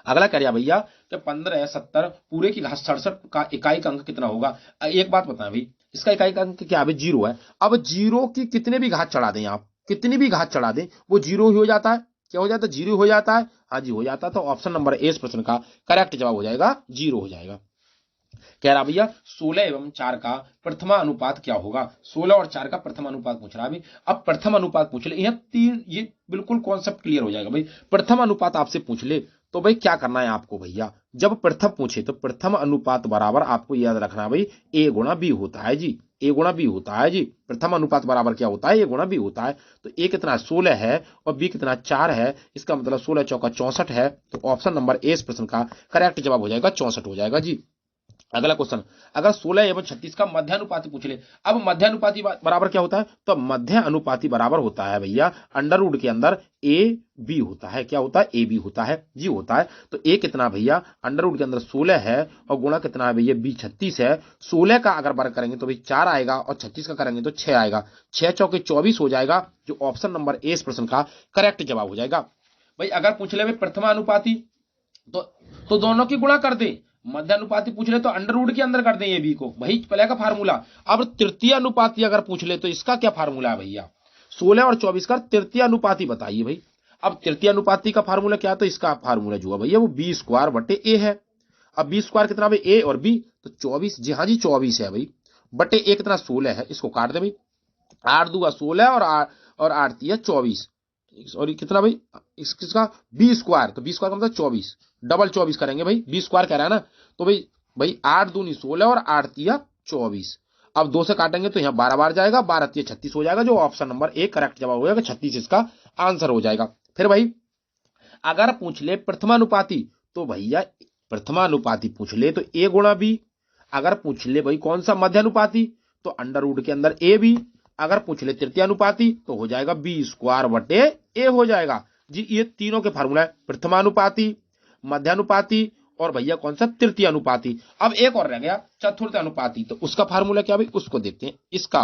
अगला कह रहा भैया कि 15 70 पूरे की घात 67 का इकाई का अंक कितना होगा। एक बात बताएं भाई, इसका इकाई का अंक क्या है, 0 है। अब 0 की कितने भी घात चढ़ा दें आप, कितनी भी घात चढ़ा दें वो 0 ही हो जाता है, क्या हो जाता है, 0 हो जाता है। हाँ जी हो जाता है। तो ऑप्शन नंबर ए इस प्रश्न का करेक्ट जवाब हो जाएगा 0 हो जाएगा। कह रहा भैया 16 एवं 4 का प्रथमा अनुपात क्या होगा। 16 और 4 का प्रथम अनुपात पूछ रहा है अभी। अब प्रथम अनुपात पूछ ले, यह तीन, ये बिल्कुल कॉन्सेप्ट क्लियर हो जाएगा भाई। प्रथम अनुपात आपसे पूछ ले तो भाई क्या करना है आपको भैया, जब प्रथम पूछे तो प्रथम अनुपात बराबर आपको याद रखना भाई ए गुणा बी होता है जी, ए गुणा बी होता है जी। प्रथम अनुपात बराबर क्या होता है, ए गुणा बी होता है। तो ए कितना 16 है और बी कितना 4 है, इसका मतलब 16 चौका 64 है। तो ऑप्शन नंबर ए इस प्रश्न का करेक्ट जवाब हो जाएगा 64 हो जाएगा जी। अगला क्वेश्चन, अगर 16 एवं 36 का मध्यानुपाती पूछ ले। अब मध्यानुपाती बराबर क्या होता है, तो मध्य अनुपाती बराबर होता है भैया अंडर रूट के अंदर ए बी होता है। क्या होता है, ए बी होता है जी होता है। तो ए कितना भैया अंडर रूट के अंदर 16 है और गुणा कितना है भैया बी 36 है। 16 का अगर वर्ग करेंगे तो भाई 4 आएगा और 36 का करेंगे तो 6 आएगा। 6 चौके 24 हो जाएगा, जो ऑप्शन नंबर ए इस प्रश्न का करेक्ट जवाब हो जाएगा। भाई अगर पूछ ले भाई प्रथमानुपाती तो दोनों की गुणा कर दे। मध्यानुपाती पूछ ले तो अंडर रूट के अंदर कर दें ए बी को, वही पहले का फार्मूला। अब तृतीय अनुपाती अगर पूछ ले तो इसका क्या फार्मूला है भैया, 16 और 24 का तृतीय अनुपाती बताइए भाई। अब तृतीय अनुपाती का फार्मूला क्या है, तो इसका फार्मूला जो है भैया वो बी स्क्वायर बटे ए है। अब बी स्क्वायर कितना भाई, ए और बी, तो 24, जी हाँ जी 24 है भाई, बटे ए कितना 16 है, इसको काट दे भाई। 8 दूगा 16 और 8 तिया 24, और कितना भाई इसका बी स्क्वायर, तो बी स्क्वायर का मतलब 24, डबल 24 करेंगे भाई, बी स्क्वायर कह रहा है ना। तो भाई भाई 8 दूनी 16 और 8 तिया 24। अब 2 से काटेंगे तो यहाँ 12 बार जाएगा, 12 तिया 36 हो जाएगा, जो ऑप्शन नंबर ए करेक्ट जवाब हो जाएगा, 36 इसका आंसर हो जाएगा। फिर भाई अगर पूछ ले प्रथमानुपाती, तो भैया प्रथमानुपाती पूछ ले तो ए गुणा बी। अगर पूछ ले भाई कौन सा मध्यानुपाती, तो अंडर रूट के अंदर ए बी। अगर पूछ ले तृतीय अनुपाती तो हो जाएगा बी स्क्वायर बटे ए हो जाएगा जी। ये तीनों के फार्मूला है, प्रथमानुपाती, मध्यानुपाती और भैया कौन सा तृतीय अनुपाती। अब एक और रह गया चतुर्थ अनुपाती, तो उसका फार्मूला क्या भाई उसको देखते हैं। इसका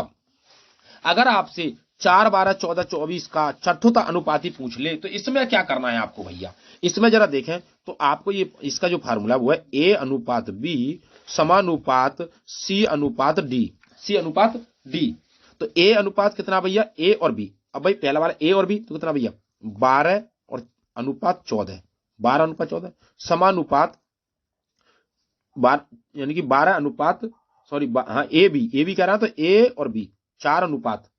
अगर आपसे 4, 12, 14, 24 का चतुर्थ अनुपाती पूछ ले तो इसमें क्या करना है आपको भैया। इसमें जरा देखें तो आपको ये इसका जो फार्मूला वो है ए अनुपात बी समानुपात सी अनुपात डी, सी अनुपात डी। तो ए अनुपात कितना भैया ए और बी। अब भाई पहला वाला ए और बी तो कितना भैया 12 और अनुपात 14, 12 अनुपात 14 समानुपात यानी कि 12 अनुपात सॉरी हाँ ए बी कह रहा है, तो ए और बी 4 अनुपात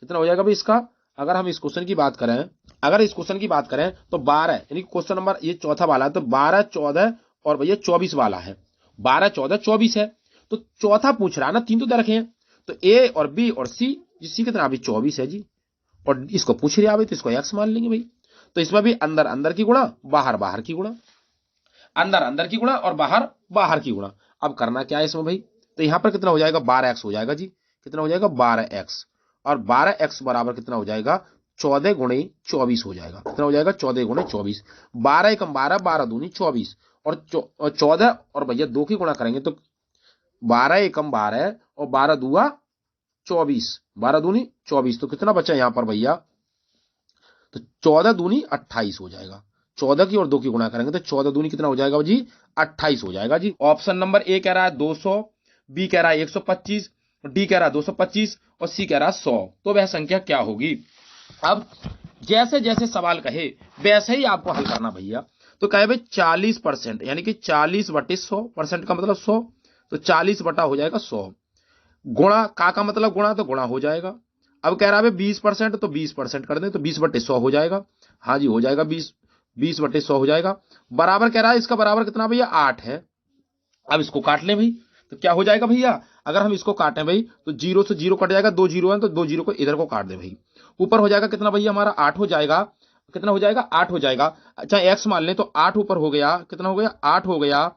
कितना हो जाएगा भाई इसका। अगर हम इस क्वेश्चन की बात करें, अगर इस क्वेश्चन की बात करें तो 12 यानी क्वेश्चन नंबर ये चौथा वाला है, तो 12, 14 और भैया 24 वाला है, 12, 14, 24 है। तो चौथा पूछ रहा है ना, 3 तो दे रखे हैं, तो ए और बी और सी, सी कितना अभी 24 है जी, और इसको पूछ रहा है तो इसको एक्स मान लेंगे भाई। तो इसमें भी अंदर अंदर की गुणा बाहर बाहर की गुणा, अंदर अंदर की गुणा और बाहर बाहर की गुणा। अब करना क्या है इसमें भाई, तो यहां पर कितना हो जाएगा 12x हो जाएगा जी, कितना हो जाएगा 12x, और 12x बराबर कितना हो जाएगा 14 गुणे 24 हो जाएगा, कितना हो जाएगा 14 गुणे 24, 12 एकम 12, 12 दूनी 24 और 14 और भैया 2 की गुणा करेंगे तो 12 एकम 12 और 12 दुआ 24, 12 दूनी 24, तो कितना बचा यहां पर भैया, तो 14 दूनी 28 हो जाएगा। 14 की और 2 की गुणा करेंगे तो 14 दूनी कितना हो जाएगा जी 28 हो जाएगा जी। ऑप्शन नंबर ए कह रहा है 200, बी कह रहा है 125, डी कह रहा है 225 और सी कह रहा है 100। तो वह संख्या क्या होगी। अब जैसे जैसे सवाल कहे वैसे ही आपको हल करना भैया। तो कहे भाई 40% यानी कि 40 बटे 100% का मतलब 100, तो 40 बटा हो जाएगा 100, गुणा का मतलब गुणा, तो गुणा हो जाएगा। अब कह रहा है 20% तो 20% कर दें तो 20 बटे 100 हो जाएगा, हाँ जी हो जाएगा 20 बटे 100 हो जाएगा। बराबर कह रहा है, इसका बराबर कितना भैया 8 है। अब इसको काट लें भाई, तो क्या हो जाएगा भैया, अगर हम इसको काटें भाई तो 0 से 0 कट जाएगा, 2 0 है तो 2 0 को इधर को काट दे भाई, ऊपर हो जाएगा कितना भैया हमारा 8 हो जाएगा, कितना हो जाएगा 8 हो जाएगा। अच्छा एक्स मान लें तो 8 ऊपर हो गया, कितना हो गया 8 हो गया,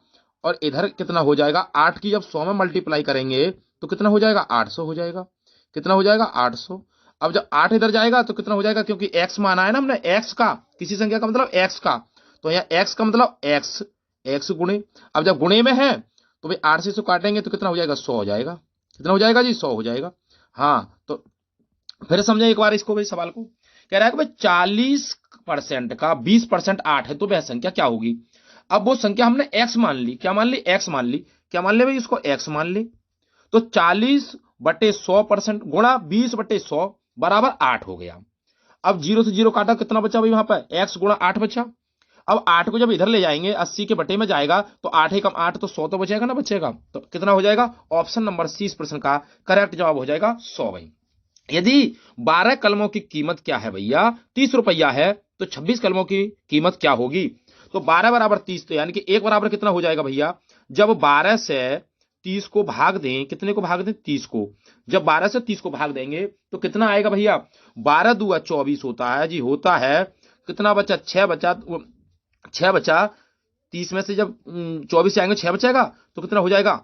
और इधर कितना हो जाएगा 8 की जब 100 में मल्टीप्लाई करेंगे तो कितना हो जाएगा 800 हो जाएगा, कितना हो जाएगा 800। अब जब 8 इधर जाएगा तो कितना हो जाएगा, क्योंकि x माना है ना हमने, x का किसी संख्या का मतलब x का, तो यहाँ x का मतलब x गुणे। अब जब गुणे में है तो भाई 8 से इसको काटेंगे तो कितना हो जाएगा 100 हो जाएगा, कितना हो जाएगा जी 100 हो जाएगा। हाँ तो फिर समझे एक बार इसको भाई सवाल को, कह रहा है कि भाई 40% का 20% 8 है, तो वह संख्या क्या होगी। अब वो संख्या हमने x मान ली, क्या मान ली x मान ली, क्या मान ले भाई इसको x मान ली। तो 40 बटे 100% गुणा 20 बटे 100 बराबर 8 हो गया। अब 0 से 0 काटा, कितना बचा भाई वहां पर, x गुणा 8 बचा। अब 8 को जब इधर ले जाएंगे 80 के बटे में जाएगा तो 8 एकम 8 तो 100 तो बचेगा ना, बचेगा। तो कितना हो जाएगा, ऑप्शन नंबर सी इस प्रश्न का करेक्ट जवाब हो जाएगा 100 भाई। यदि 12 कलमों की कीमत क्या है भैया, 30 रुपया है, तो 26 कलमों की कीमत क्या होगी। तो 12 बराबर 30, तो यानी कि एक बराबर कितना हो जाएगा भैया, जब 12 से 30 को भाग दें, कितने को भाग दें, 30 को, जब 12 से 30 को भाग देंगे तो कितना आएगा भैया, 12 दूआ 24 होता है जी, होता है। कितना बचा, 6 बचा, 6 बचा, 30 में से जब 24 से आएंगे 6 बचेगा, तो कितना हो जाएगा,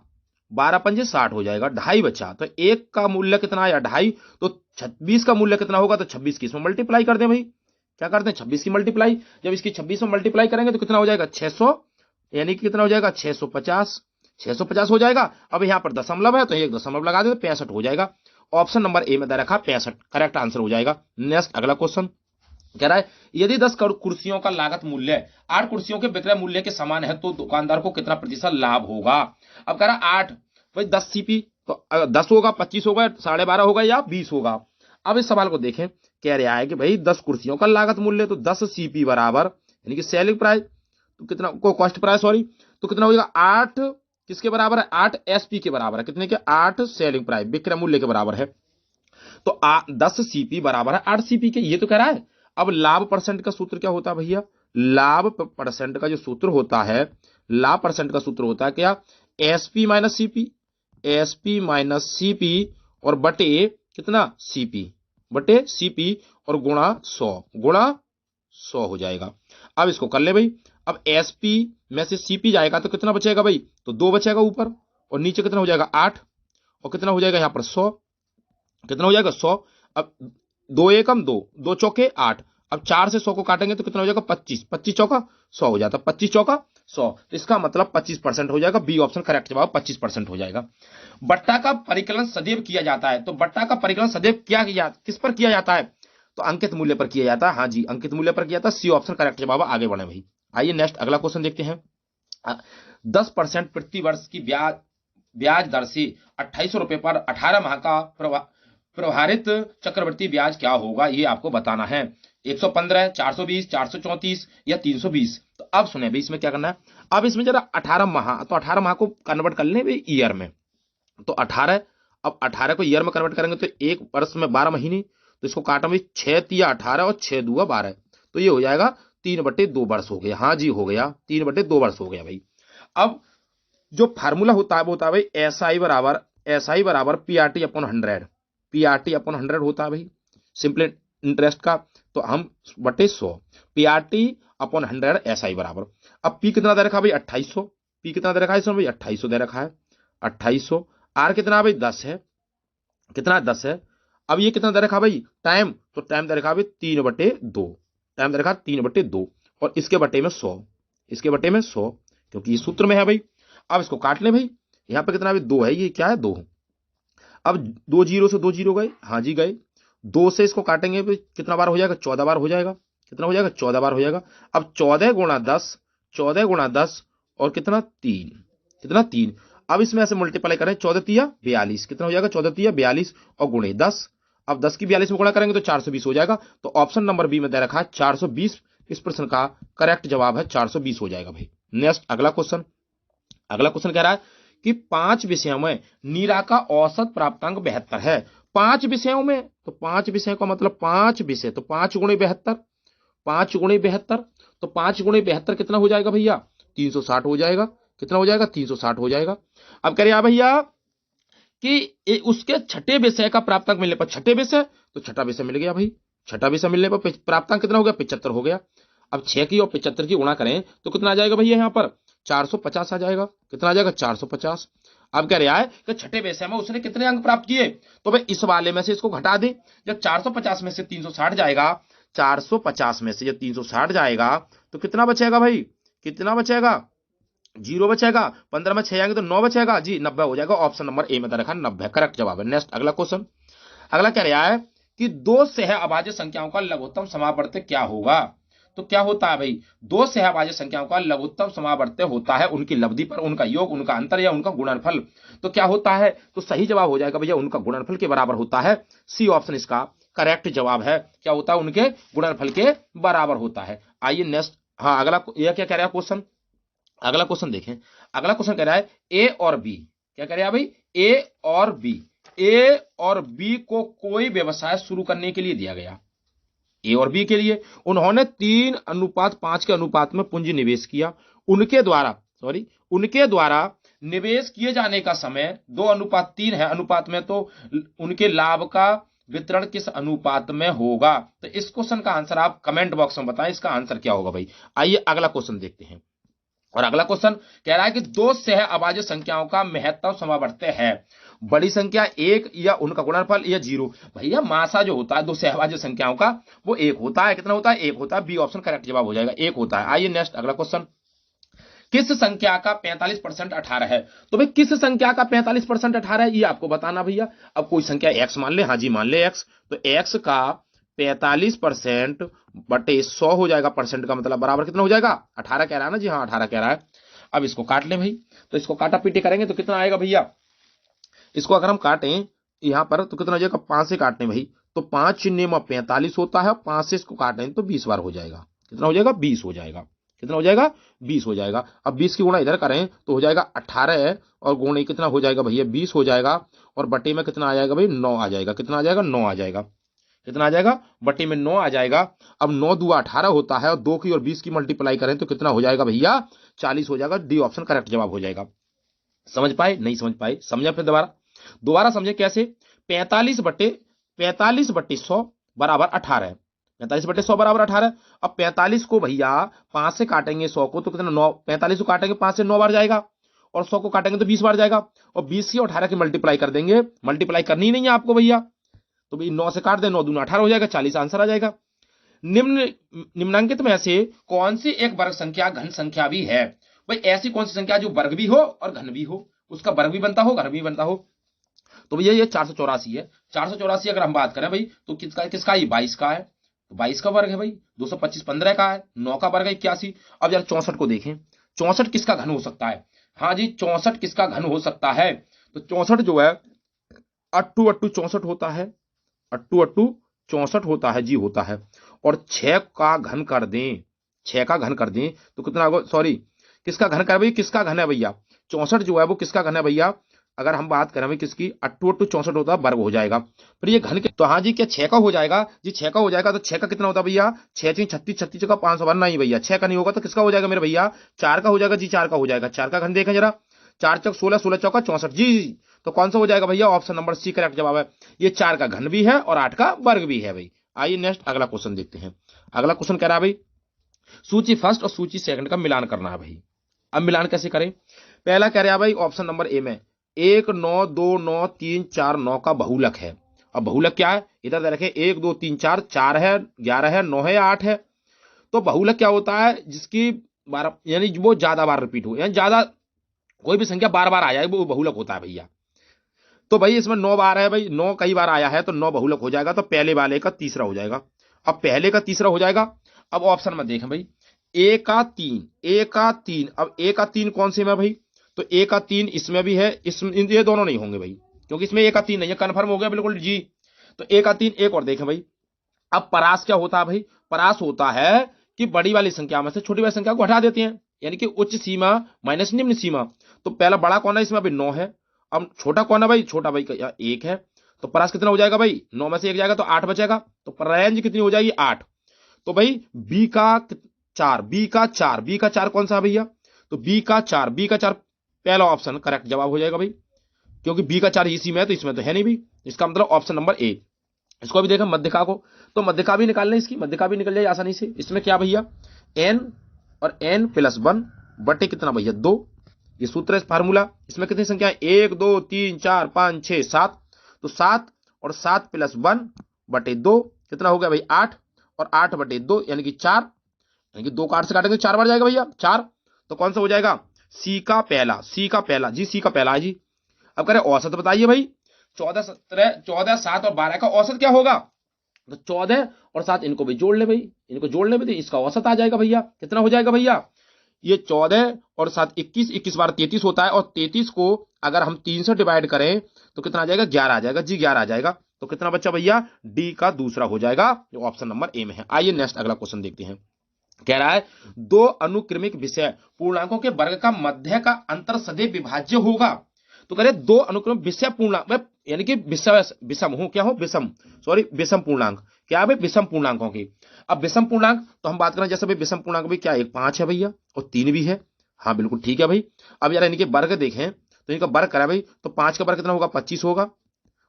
12 पंजे 60 हो जाएगा, 2.5 बचा। तो एक का मूल्य कितना आया, 2.5। तो 26 का मूल्य कितना होगा, तो 26 की इसमें मल्टीप्लाई कर दें भाई, क्या करते हैं 26 की मल्टीप्लाई, जब इसकी 26 में मल्टीप्लाई करेंगे तो कितना हो जाएगा 600, यानी कि कितना हो जाएगा 650, 650 हो जाएगा। अब यहां पर दशमलव है तो एक दशमलव लगा दे तो 65 हो जाएगा। ऑप्शन नंबर ए में दे रखा 65 करेक्ट आंसर हो जाएगा। नेक्स्ट अगला क्वेश्चन कह रहा है, यदि 10 कुर्सियों का लागत मूल्य 8 कुर्सियों के विक्रय मूल्य के समान है तो दुकानदार को कितना प्रतिशत लाभ होगा। अब कह रहा है 8 भाई 10 सीपी, तो 10 होगा, 25 होगा, 12.5 होगा या 20 होगा। अब इस सवाल को देखें, कह रहा है कि भाई 10 कुर्सियों का लागत मूल्य तो 10 सीपी बराबर, यानी कि सेलिंग प्राइस, तो कितना को कॉस्ट प्राइस सॉरी, तो कितना हो जाएगा 8 किसके बराबर है, 8 एसपी के बराबर है, कितने के, 8 सेलिंग प्राइस विक्रय मूल्य के बराबर है। तो 10 सीपी बराबर है 8 सीपी के, ये तो कह रहा है। अब लाभ परसेंट का सूत्र क्या होता है भैया, लाभ परसेंट का जो सूत्र होता है, लाभ परसेंट का सूत्र होता है क्या, SP minus CP, SP minus CP और बटे कितना सीपी, बटे सीपी और गुणा 100, गुणा 100 हो जाएगा। अब इसको कर ले भाई, अब एसपी में से सीपी जाएगा तो कितना बचेगा भाई, तो 2 बचेगा ऊपर, और नीचे कितना हो जाएगा 8, और कितना हो जाएगा यहां पर 100, कितना हो जाएगा 100। अब 2 एकम 2, 2 चौके 8, अब 4 से 100 को काटेंगे तो कितना हो जाएगा 25, 25 चौका 100 हो जाता, 25 चौका 100, तो इसका मतलब 25% हो जाएगा, बी ऑप्शन करेक्ट जवाब 25% हो जाएगा। बट्टा का परिकलन सदैव किया जाता है, तो बट्टा का परिकलन सदैव किस पर किया जाता है, तो अंकित मूल्य पर किया जाता है, हाँ जी अंकित मूल्य पर किया जाता है, सी ऑप्शन करेक्ट जवाब। आगे बढ़े भाई, आइए नेक्स्ट अगला क्वेश्चन देखते हैं। 10% प्रति वर्ष की ब्याज दर से 2800 रुपए पर 18 माह का प्रभारित चक्रवृद्धि ब्याज क्या होगा, ये आपको बताना है। 115, 420, 434 या 320। तो अब सुने भाई इसमें क्या करना है, अब इसमें जरा 18 माह, तो 18 माह को कन्वर्ट कर लें भाई ईयर में, तो 18, अब 18 को ईयर में कन्वर्ट करेंगे तो एक वर्ष में 12 महीने, तो इसको काटा भाई 6 तिया 18 और 6 दूआ 12, तो ये हो जाएगा 3/2 वर्ष हो गया, हाँ जी हो गया 3/2 वर्ष हो गया भाई। अब जो फार्मूला होता है वो होता है भाई एसआई बराबर पीआरटी अपॉन 100, पीआरटी अपॉन 100 होता है भाई सिंपल इंटरेस्ट का, तो हम बटे 100 पीआरटी अपॉन 100 एसआई बराबर। अब पी कितना दे रखा भाई 2800, पी कितना दे रखा है इसमें भाई 2800 दे रखा है, 2800। आर कितना भाई 10 है, कितना 10 है। अब ये कितना दे रखा भाई टाइम, तो टाइम दे रखा भाई 3/2, टाइम दे रखा 3/2 और इसके बटे में 100, इसके बटे में 100 क्योंकि ये सूत्र में है भाई। अब इसको काट ले भाई, यहां पे कितना भाई 2 है, ये क्या है 2। अब 2 जीरो से 2 जीरो गए, हाँ जी गए, 2 से इसको काटेंगे भाई कितना बार हो जाएगा 14 बार हो जाएगा, कितना हो जाएगा 14 बार हो जाएगा। अब 14 गुणा 10, 14 गुणा 10 और कितना 3, कितना 3। अब इसमें ऐसे मल्टीप्लाई करें 14 तिया 42, कितना हो जाएगा 14 तिया 42 और गुणे 10। अब 10 की 42 में गुणा करेंगे तो 420 हो जाएगा, तो ऑप्शन नंबर बी में दे रखा है 420, इस प्रश्न का करेक्ट जवाब है 420 हो जाएगा भाई। नेक्स्ट अगला क्वेश्चन, अगला क्वेश्चन कह रहा है कि 5 विषयों में नीरा का औसत प्राप्तांक 72 है। 5 विषयों में, तो 5 विषयों का मतलब 5 विषय, तो 5 गुणे 72, 5 गुणे 72, तो 5 गुणे 72 कितना हो जाएगा भैया 360 हो जाएगा, कितना हो जाएगा 360 हो जाएगा। अब कह रहे भैया कि उसके छठे विषय का प्राप्तांक मिलने पर, छठे विषय तो छठा विषय मिल गया भाई, छठा विषय मिलने पर प्राप्तांक कितना हो गया 75 हो गया। अब 6 की और 75 की गुणा करें तो कितना आ जाएगा भैया यहाँ पर 450 आ जाएगा, कितना आ जाएगा 450। अब कह रहा है कि छठे विषय में उसने कितने अंक प्राप्त किए, तो भाई इस वाले में से इसको घटा दे, जब 450 में से 360 जाएगा, 450 में से जब 360 जाएगा तो कितना बचेगा भाई, कितना बचेगा 0 बचेगा, 15 में 6 आएंगे तो 9 बचेगा जी 90 हो जाएगा। ऑप्शन नंबर ए में रखा 90 करेक्ट जवाब है। नेक्स्ट अगला क्वेश्चन, अगला कह रहा है कि 2 सह अभाज्य संख्याओं का लघुत्तम समावर्त्य क्या होगा। तो क्या होता है भाई 2 सह अभाज्य संख्याओं का लघुत्तम समावर्त्य होता है उनकी लब्धि पर उनका योग, उनका अंतर या उनका गुणनफल। तो क्या होता है, तो सही जवाब हो जाएगा भैया उनका गुणनफल के बराबर होता है, सी ऑप्शन इसका करेक्ट जवाब है। क्या होता है? उनके गुणनफल के बराबर होता है। आइए नेक्स्ट, हाँ अगला यह क्या कह रहा है क्वेश्चन, अगला क्वेश्चन देखें। अगला क्वेश्चन कह रहा है ए और बी, क्या कह रहा है भाई? ए और बी, ए और बी को कोई व्यवसाय शुरू करने के लिए दिया गया। ए और बी के लिए उन्होंने 3:5 के अनुपात में पूंजी निवेश किया। उनके द्वारा निवेश किए जाने का समय 2:3 है अनुपात में, तो उनके लाभ का वितरण किस अनुपात में होगा? तो इस क्वेश्चन का आंसर आप कमेंट बॉक्स में बताएं, इसका आंसर क्या होगा भाई। आइए अगला क्वेश्चन देखते हैं। और अगला क्वेश्चन कह रहा है कि दो सह अभाज्य संख्याओं का महत्तम समवर्त है। बड़ी संख्या एक या उनका गुणनफल या जीरो। भैया मासा जो होता है दो सहअभाज्य संख्याओं का वो एक होता है। कितना होता है? एक होता है। बी ऑप्शन करेक्ट जवाब हो जाएगा, एक होता है। आइए नेक्स्ट अगला क्वेश्चन। किस संख्या का 45% 18 है? तो भाई किस संख्या का 45% 18 है ये आपको बताना भैया। अब कोई संख्या x मान ले, हाँ जी मान ले x, तो x का 45% बटे 100 हो जाएगा। परसेंट का मतलब बराबर कितना हो जाएगा? 18 कह रहा है ना जी, हाँ 18 कह रहा है। अब इसको काट ले भाई, तो इसको काटा पीटी करेंगे तो कितना आएगा भैया? इसको अगर हम काटें यहां पर तो कितना हो जाएगा? 5 से काटने भाई, तो 5 शून्य में 45 होता है, 5 से इसको काटें तो 20 बार हो जाएगा। कितना हो जाएगा? 20 हो जाएगा। कितना हो जाएगा? 20 हो जाएगा। अब 20 की गुणा इधर करें तो हो जाएगा 18 और गुणे कितना हो जाएगा भैया? 20 हो जाएगा। और बटे में कितना आ जाएगा भाई? 9 आ जाएगा। कितना आ जाएगा? 9 आ जाएगा। कितना आ जाएगा? बटे में 9 आ जाएगा। अब 9 दूना 18 होता है और 2 की और 20 की मल्टीप्लाई करें तो कितना हो जाएगा भैया? 40 हो जाएगा। डी ऑप्शन करेक्ट जवाब हो जाएगा। समझ पाए? नहीं समझ पाए? समझा फिर दोबारा समझे कैसे। 45/100 बराबर 18, 45/100 बराबर 18। अब 45 को भैया 5 से काटेंगे 100 को तो कितना? 9। 45 को काटेंगे 5 से 9 बार जाएगा और 100 को काटेंगे तो 20 बार जाएगा। और 20 की 18 की मल्टीप्लाई कर देंगे, मल्टीप्लाई करनी नहीं है आपको भैया, तो भाई 9 से काट दे, 9 दूना 18 हो जाएगा, 40 आंसर आ जाएगा। निम्नांकित में से कौन सी एक वर्ग संख्या घन संख्या भी है? भाई ऐसी कौन सी संख्या जो वर्ग भी हो और घन भी हो, उसका वर्ग भी बनता हो घन भी बनता हो? तो भैया ये 484 है। 484 अगर हम बात करें भाई तो किसका ये 22 का है, तो 22 का वर्ग है भाई। 225 15 का है, 9 का वर्ग है 81। अब यार 64 को देखें, 64 किसका घन हो सकता है? हाँ जी 64 किसका घन हो सकता है? तो 64 जो है अट्टू अट्टू 64 होता है, अट्टू अट्टू 64 होता है जी, होता है। और 6 का घन कर दें, 6 का घन कर दें तो कितना होगा? सॉरी किसका घन कर भाई, किसका घन है भैया? 64 जो है वो किसका घन है भैया? अगर हम बात करें भाई किसकी, अट्टू अट्टू 64 होता है, वर्ग हो जाएगा। फिर ये घन के तो हाँ जी क्या 6 का हो जाएगा जी? 6 का हो जाएगा। तो 6 का कितना होता है भैया? 6 36 36 का 500 नहीं भैया 6 का नहीं होगा। तो किसका हो जाएगा मेरे भैया? 4 का हो जाएगा जी, 4 का हो जाएगा। 4 का घन देखें जरा, 4 चौक 16, 16 चौका 64 जी। तो कौन सा हो जाएगा भैया? ऑप्शन नंबर सी करेक्ट जवाब है। ये 4 का घन भी है और 8 का वर्ग भी है भाई। आइए नेक्स्ट अगला क्वेश्चन देखते हैं। अगला क्वेश्चन कह रहा है भाई सूची फर्स्ट और सूची सेकंड का मिलान करना है भाई। अब मिलान कैसे करें? पहला कह रहा है भाई ऑप्शन नंबर ए में 1 9 2 9 3 4 9 का बहुलक है। अब बहुलक क्या है? इधर देखें 1 2 3 4, 4 है, 11 है, 9 है, 8 है। तो बहुलक क्या होता है? जिसकी 12 यानी वो ज्यादा बार रिपीट हो, यानी ज्यादा कोई भी संख्या बार बार आ जाए वो बहुलक होता है भैया। तो भाई इसमें 9 बार है भाई, 9 कई बार आया है तो 9 बहुलक हो जाएगा। तो पहले वाले का तीसरा हो जाएगा। अब पहले का तीसरा हो जाएगा। अब ऑप्शन में देखें भाई ए का 3, ए का 3। अब ए का 3 कौन से में भाई? तो ए का 3 इसमें भी है, इसमें ये दोनों नहीं होंगे भाई, क्योंकि इसमें ए का 3 नहीं है। कन्फर्म हो गया बिल्कुल जी। तो ए का 3 एक और देखें भाई। अब परास क्या होता है भाई? परास होता है कि बड़ी वाली संख्या में से छोटी वाली संख्या को हटा देते हैं, यानी कि उच्च सीमा माइनस निम्न सीमा। तो पहला बड़ा कौन है इसमें भाई? 9 है। अब छोटा कौन है भाई? छोटा भाई का 1 है। तो परास कितना हो जाएगा भाई? 9 में से 1 जाएगा तो 8 बचेगा। तो रेंज कितनी हो जाएगी? 8। तो भाई बी का 4, बी का 4, बी का 4 कौन सा भैया? तो बी का 4, बी का 4 पहला ऑप्शन करेक्ट जवाब हो जाएगा भाई, क्योंकि बी का 4 इसी में है तो इसमें तो है नहीं भी। इसका मतलब ऑप्शन नंबर ए। इसको भी देखें मध्यका को, तो मध्यका भी निकाल लें, इसकी मध्यका भी निकल जाए आसानी से। इसमें क्या भैया? n और n+1 बटे कितना भैया? 2। ये सूत्र है फार्मूला। इसमें कितनी संख्या है? 1 2 3 4 5 6 7। तो 7 और 7+1 बटे 2 कितना हो गया भाई? 8। और 8 बटे 2 यानी कि 4, यानी कि 2 का 8 से काटेंगे 4 बार जाएगा भैया 4। तो कौन सा हो जाएगा? सी का पहला, सी का पहला जी, सी का पहला है जी। अब कह रहे औसत बताइए भाई। 14 17 14 7 और 12 का औसत क्या होगा? तो 14 और 7 इनको भी जोड़ ले भाई, इनको जोड़ ले भाई, तो इसका औसत आ जाएगा भैया। कितना हो जाएगा भैया? ये 14 और 7 21, 21 बार 33 होता है। और 33 को अगर हम 3 से डिवाइड करें तो कितना आ जाएगा? 11 आ जाएगा जी, 11 आ जाएगा। तो कितना बच्चा भैया, डी का दूसरा हो जाएगा जो ऑप्शन नंबर ए में है। आइए नेक्स्ट अगला क्वेश्चन देखते हैं। कह रहा है दो अनुक्रमिक विषय पूर्णांकों के वर्ग का मध्य का अंतर सदैव विभाज्य होगा। तो कह रहे दो अनुक्रम विषय पूर्णांक यानी कि विषम हो, क्या हो, विषम, सॉरी विषम पूर्णांक, क्या है विषम पूर्णांकों की। अब विषम पूर्णांक तो हम बात करें जैसे भाई विषम पूर्णांक भी क्या, एक 5 है भैया और 3 भी है। हाँ बिल्कुल ठीक है भाई। अब यार इनके वर्ग देखें तो इनका वर्ग करा भाई, तो 5 का वर्ग कितना होगा, 25 होगा,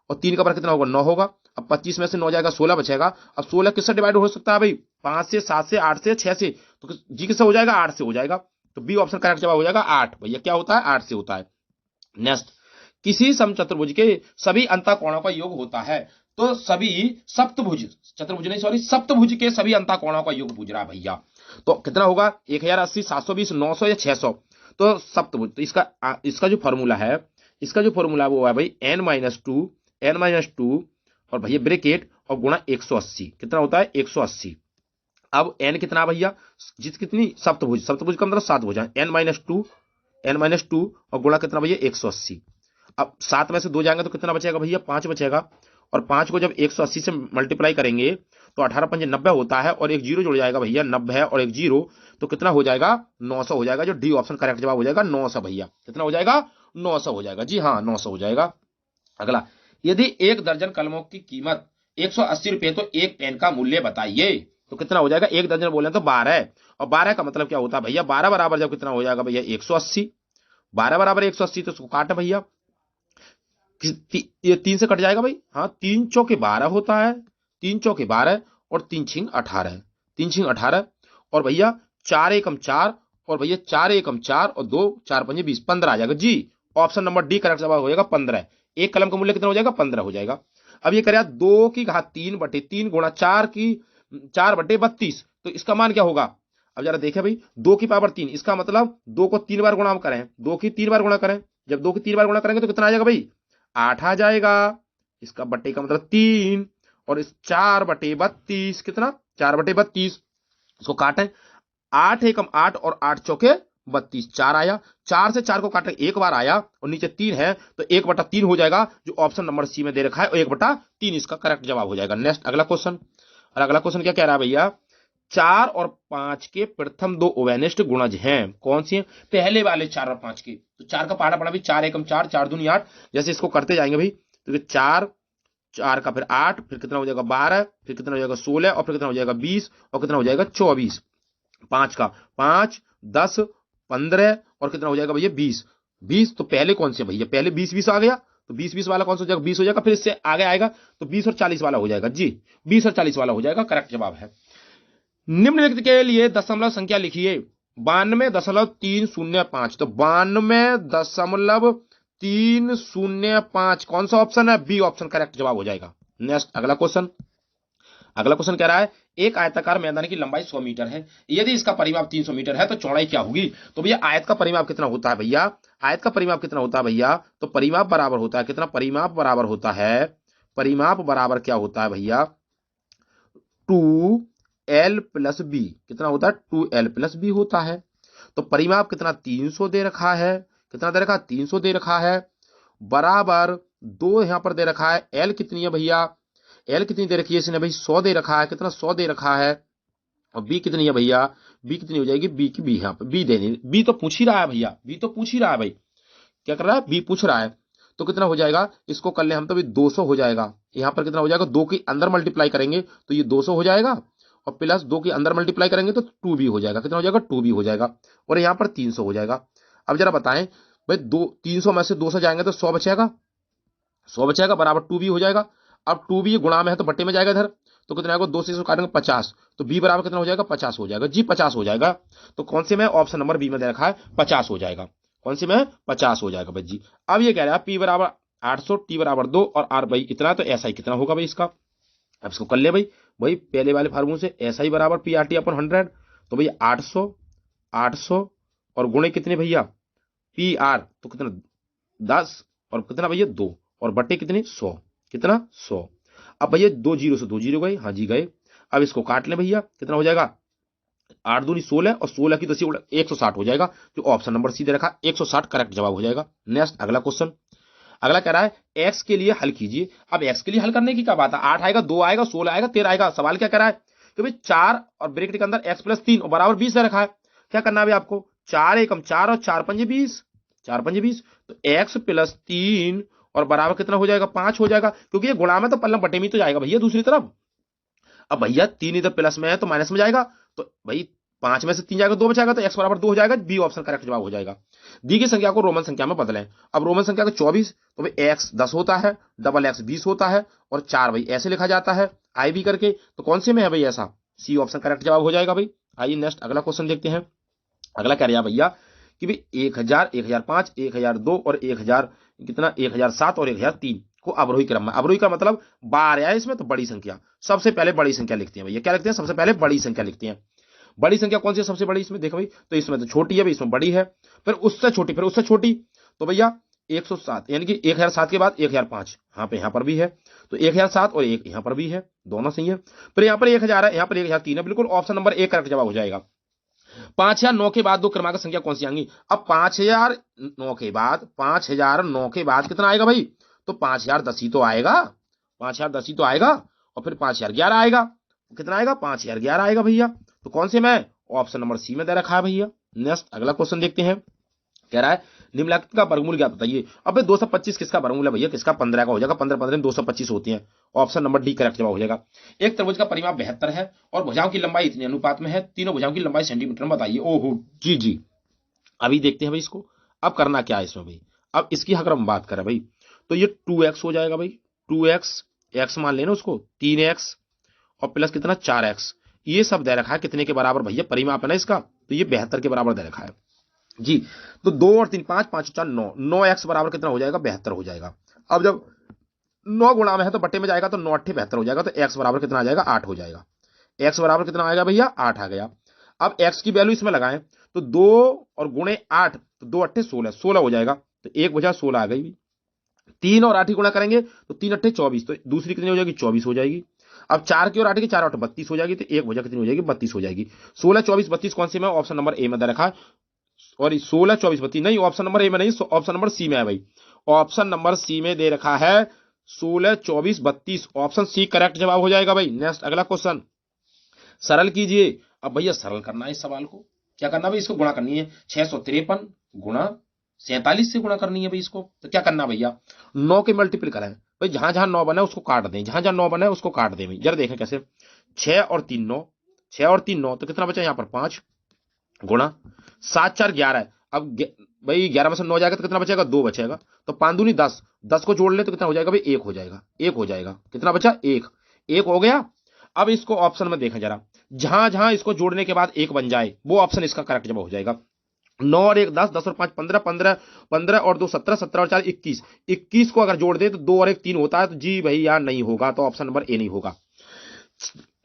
और 3 का वर्ग कितना होगा, 9 होगा। अब 25 में से 9 जाएगा, 16 बचेगा। अब 16 किससे डिवाइड हो सकता है भाई, 5 से, 7 से, 8 से, 6 से, तो जी किससे हो जाएगा, 8 से हो जाएगा। तो बी ऑप्शन करेक्ट जवाब हो जाएगा 8 भैया, क्या होता है, 8 से होता है। नेक्स्ट, किसी समचतुर्भुज के सभी अंतःकोणों का योग होता है। तो सभी सप्तभुज, चतुर्भुज नहीं सॉरी, सप्तभुज के सभी अंतःकोणों का योग पूछ रहा है भैया। तो कितना होगा, 1080, 720, 900 या 600। तो सप्तभुज, तो इसका जो फॉर्मूला है, इसका जो फॉर्मूला वो है भाई n-2 और भैया ब्रैकेट और गुणा 180, कितना होता है 180। अब n कितना भैया, जिस कितनी सप्तभुज, सप्तभुज का मतलब 7 भुजा, n-2 और गुणा कितना भैया 180। अब 7 में से 2 जाएंगे तो कितना बचेगा भैया, 5 बचेगा। और 5 को जब 180 से मल्टीप्लाई करेंगे तो 18 पंजे 90 होता है, और एक जीरो जुड़ जाएगा भैया, 90 और एक जीरो, तो कितना हो जाएगा 900 हो जाएगा। जो डी ऑप्शन करेक्ट जवाब हो जाएगा 900 भैया, कितना हो जाएगा 900 हो जाएगा, जी हाँ 900 हो जाएगा। अगला, यदि 1 दर्जन कलमों की कीमत 180 रुपए तो एक पेन का मूल्य बताइए। तो कितना हो जाएगा, 1 दर्जन बोले तो 12, और 12 का मतलब क्या होता है भैया, 12 बराबर जब कितना हो जाएगा भैया 180, 12 बराबर 180, तो उसको काटे भैया, ये 3 से कट जाएगा भाई, हाँ 3 चौके 12 होता है, 3 चौके 12 और 3 छिंग 18, 3 छिंग 18, और भैया 4 एकम 4, और भैया 4 एकम 4 और 2 4 पंजे 20, 15 आ जाएगा जी। ऑप्शन नंबर डी करेक्ट जवाब हो जाएगा 15। एक कलम का मूल्य कितना हो जाएगा, 15 हो जाएगा। अब ये करेगा 2 की घात 3/3 गुणा 4/32, तो इसका मान क्या होगा। अब जरा देखें भाई, 2 की पावर 3, इसका मतलब 2 को 3 बार गुणा करें, 2 की 3 बार गुणा करें, जब 2 की 3 बार गुणा करेंगे तो कितना आ जाएगा भाई, 8 आ जाएगा। इसका बट्टे का मतलब 3, और इस 4/32 कितना, 4/32, इसको काटें, 8 एकम 8 और 8 चौके 32, 4 आया, 4 से 4 को काटे एक बार आया, और नीचे 3 है तो 1/3 हो जाएगा, जो ऑप्शन नंबर सी में दे रखा है, और 1/3 इसका करेक्ट जवाब हो जाएगा। नेक्स्ट अगला क्वेश्चन, और अगला क्वेश्चन क्या कह रहा है भैया, 4 और 5 के प्रथम 2 ओवेनिष्ट गुणज हैं, कौन सी हैं, पहले वाले 4 और 5 के। तो 4 का पहाड़ा पड़ा भी, 4 एकम 4, 4 दूनी 8, जैसे इसको करते जाएंगे भाई, तो 4, 4 का फिर 8, फिर कितना हो जाएगा 12, फिर कितना हो जाएगा 16, और फिर कितना हो जाएगा 20, और कितना हो जाएगा 24, 5 का 5, 10, 15, और कितना हो जाएगा भैया 20, 20। तो पहले कौन से भैया, पहले 20 20 आ गया, तो 20 20 वाला कौन सा हो जाएगा, 20 हो जाएगा, फिर इससे आगे आएगा तो 20 और 40 वाला हो जाएगा जी, 20 और 40 वाला हो जाएगा, करेक्ट जवाब है। निम्नलिखित के लिए दशमलव संख्या लिखिए, 92.305, तो 92.305 कौन सा ऑप्शन है, बी ऑप्शन करेक्ट जवाब हो जाएगा। नेक्स्ट अगला क्वेश्चन, अगला क्वेश्चन कह रहा है एक आयताकार मैदान की लंबाई 100 मीटर है, यदि इसका परिमाप 300 मीटर है तो चौड़ाई क्या होगी। तो भैया आयत का परिमाप कितना होता है भैया, आयत का परिमाप कितना होता है भैया, तो परिमाप बराबर होता है कितना, परिमाप बराबर होता है, परिमाप बराबर क्या होता है भैया, 2l + b, कितना होता है 2l + b होता है। तो परिमाप कितना 300 दे रखा है, कितना दे रखा है 300 दे रखा है, बराबर 2 यहां पर दे रखा है, l कितनी है भैया, l कितनी दे रखी है इसने भाई 100 दे रखा है, कितना 100 दे रखा है, और b कितनी है भैया, b कितनी हो जाएगी, b की b यहां पर b देनी, b तो पूछ ही रहा है भैया, b तो पूछ ही रहा है भाई, क्या कर रहा है b पूछ रहा है। तो कितना हो जाएगा, इसको कर ले हम तो भी 200 हो जाएगा, यहां पर कितना हो जाएगा, 2 के अंदर मल्टीप्लाई करेंगे तो ये 200 हो जाएगा, और प्लस 2 के अंदर मल्टीप्लाई करेंगे तो 2b हो जाएगा, कितना हो जाएगा 2b हो जाएगा, और यहां पर 300 हो जाएगा। अब जरा बताएं भाई, 300 में से 200 जाएंगे तो 100 बचेगा, 100 बचेगा बराबर 2b हो जाएगा। अब 2b गुणा में है तो बट्टे में जाएगा इधर, तो कितना आएगा, 2 से इसको काटेंगे 50, तो b बराबर कितना हो जाएगा 50 हो जाएगा जी, 50 हो जाएगा। तो कौन से में, ऑप्शन नंबर बी में दे रखा है 50 हो जाएगा, कौन से में 50 हो जाएगा भाई जी। अब ये कह रहा है p बराबर 800, t बराबर 2 और r भाई इतना, तो ऐसा ही कितना होगा भाई इसका। अब इसको कर ले भाई, भाई पहले वाले फार्मूले से ऐसा ही बराबर p/r/t/100, तो भैया 800 800 और गुणे कितने भैया pr, तो कितना 10 और कितना भैया 2 और बट्टे कितने 100, कितना 100। अब भैया 2 जीरो से 2 जीरो गए, हाँ जी गए। अब इसको काट लें भैया, कितना हो जाएगा 8 दूनी 16 और 16 की 10 160 हो जाएगा, जो ऑप्शन नंबर सी दे रखा 160 करेक्ट जवाब हो जाएगा। नेक्स्ट अगला क्वेश्चन, अगला कह रहा है एक्स के लिए हल कीजिए। अब एक्स के लिए हल करने की क्या बात है, 8 आएगा, 2 आएगा, 16 आएगा, 13 आएगा। सवाल क्या कह रहा है कि भाई 4 और ब्रैकेट के अंदर एक्स प्लस 3 और बराबर 20 दे रखा है। क्या करना है भाई आपको, 4 एकम 4 और 4 पंजे 20, 4 पंजे 20। तो एक्स प्लस 3 और बराबर कितना हो जाएगा, 5 हो जाएगा, क्योंकि ये गुणा में तो पल्लम बटे में तो जाएगा भैया दूसरी तरफ। अब भैया 3 इधर प्लस में है तो माइनस में जाएगा, तो भाई 5 में से 3 जाएगा, 2 बचाएगा, तो एक्स बराबर 2 हो जाएगा। बी ऑप्शन करेक्ट जवाब हो जाएगा। दी गई संख्या को रोमन संख्या में बदलें। अब रोमन संख्या को 24, तो भाई एक्स 10 होता है, डबल एक्स 20 होता है, और 4 भाई ऐसे लिखा जाता है आई बी करके। तो कौन से में है भाई ऐसा, सी ऑप्शन करेक्ट जवाब हो जाएगा भाई। आइए नेक्स्ट अगला क्वेश्चन देखते हैं। अगला कह रहा भैया कि भाई 1000, 1005, 1002 और 1000 कितना, 1007 और 1003 को अवरोही क्रम में, अवरोही का मतलब बार है इसमें, तो बड़ी संख्या, सबसे पहले बड़ी संख्या लिखते हैं भैया। क्या लिखते हैं, सबसे पहले बड़ी संख्या लिखते हैं। बड़ी संख्या कौन सी है सबसे बड़ी इसमें, देखो भाई, तो इसमें तो छोटी है भाई, इसमें बड़ी है, फिर उससे छोटी, फिर उससे छोटी, तो भैया 107, यानी कि 1007 के बाद 1005 यहाँ पर भी है, तो 1007 और एक यहाँ पर भी है, दोनों सही है। फिर यहाँ पर 1000 है, यहाँ पर 1003 है, बिल्कुल ऑप्शन नंबर 1 करेक्ट जवाब हो जाएगा। 5009 के बाद दो क्रमांक संख्या कौन सी आएंगी। अब 5009 के बाद, 5009 के बाद कितना आएगा भाई, तो 5010 ही तो आएगा, 5010 ही तो आएगा, और फिर 5011 आएगा, कितना आएगा, 5011 आएगा भैया। तो कौन से में, ऑप्शन नंबर सी में दे रखा है भैया। नेक्स्ट अगला क्वेश्चन देखते हैं। कह रहा है निम्नलिखित का वर्गमूल क्या बताइए। अब 225 किसका वर्गमूल है भैया, किसका, 15 का हो जाएगा, 15 15 225 होती है, ऑप्शन नंबर डी करेक्ट जवाब हो जाएगा। एक त्रिभुज का परिमाप 72 है और भुजाओं की लंबाई इतने अनुपात में है, तीनों भुजाओं की लंबाई सेंटीमीटर में बताइए। ओहो जी जी, अभी देखते हैं भाई इसको। अब करना क्या है इसमें भाई, अब इसकी अगर हम बात करें भाई, तो ये 2x हो जाएगा भाई, 2x, x मान लेना उसको, 3x और प्लस कितना 4x, ये सब दे रखा है कितने के बराबर भैया, परिमाप है ना इसका, तो ये 72 के बराबर दे रखा है जी। तो 2 और 3 5, 5 4 9, 9x बराबर कितना हो जाएगा, 72 हो जाएगा। अब जब 9 गुणा में है तो बट्टे में जाएगा, तो 9 8 72 हो जाएगा, तो x बराबर कितना आ जाएगा, 8 हो जाएगा। x बराबर कितना आएगा भैया, 8 आ गया। अब x की वैल्यू इसमें लगाएं, तो 2 और गुणे 8, तो 2 8 16, 16 हो जाएगा, तो एक वजह 16 आ गई। 3 और 8 ही गुणा करेंगे, तो 3 8 24, तो दूसरी कितनी हो जाएगी, 24 हो जाएगी। अब 4 की और 8 की, 4 8 32 हो जाएगी, तो एक वजह कितनी हो जाएगी, 32 हो जाएगी। 16 24 32 कौन से में, ऑप्शन नंबर ए में दे रखा है, और 16 24 32 नहीं, ऑप्शन नंबर ए में नहीं, ऑप्शन नंबर सी में है भाई, ऑप्शन नंबर सी में दे रखा है 16 24 32, ऑप्शन सी करेक्ट जवाब हो जाएगा भाई। नेक्स्ट अगला क्वेश्चन, सरल कीजिए। अब भैया सरल करना है इस सवाल को, क्या करना भाई, इसको गुणा करनी है, 653 गुणा 47 से गुणा करनी है भाई इसको। तो क्या करना भैया, 9 के मल्टीपल करें भाई, जहां जहां 9 बना है उसको काट दें, जहां जहां 9 बना है उसको काट दें भाई। जरा देखें कैसे, 6 और 3 9, 6 और 3 9, तो कितना बचा यहाँ पर 5 गुणा 7 4 11। अब भाई 11 में से 9 जाएगा तो कितना बचेगा, 2 बचेगा, तो 5 दूनी 10, 10 को जोड़ ले तो कितना हो जाएगा भाई, 1 हो जाएगा, 1 हो जाएगा, कितना बचा 1, 1 हो गया। अब इसको ऑप्शन में देखें जरा, जहां जहां इसको जोड़ने के बाद 1 बन जाए वो ऑप्शन इसका करेक्ट जवाब हो जाएगा। 9 और 1 10, 10 और 5 15, 15 15 और 2 17, 17 और 4 21, 21 को अगर जोड़ दे तो 2 और 1 3 होता है, तो जी भाई यार नहीं होगा, तो ऑप्शन नंबर ए नहीं होगा।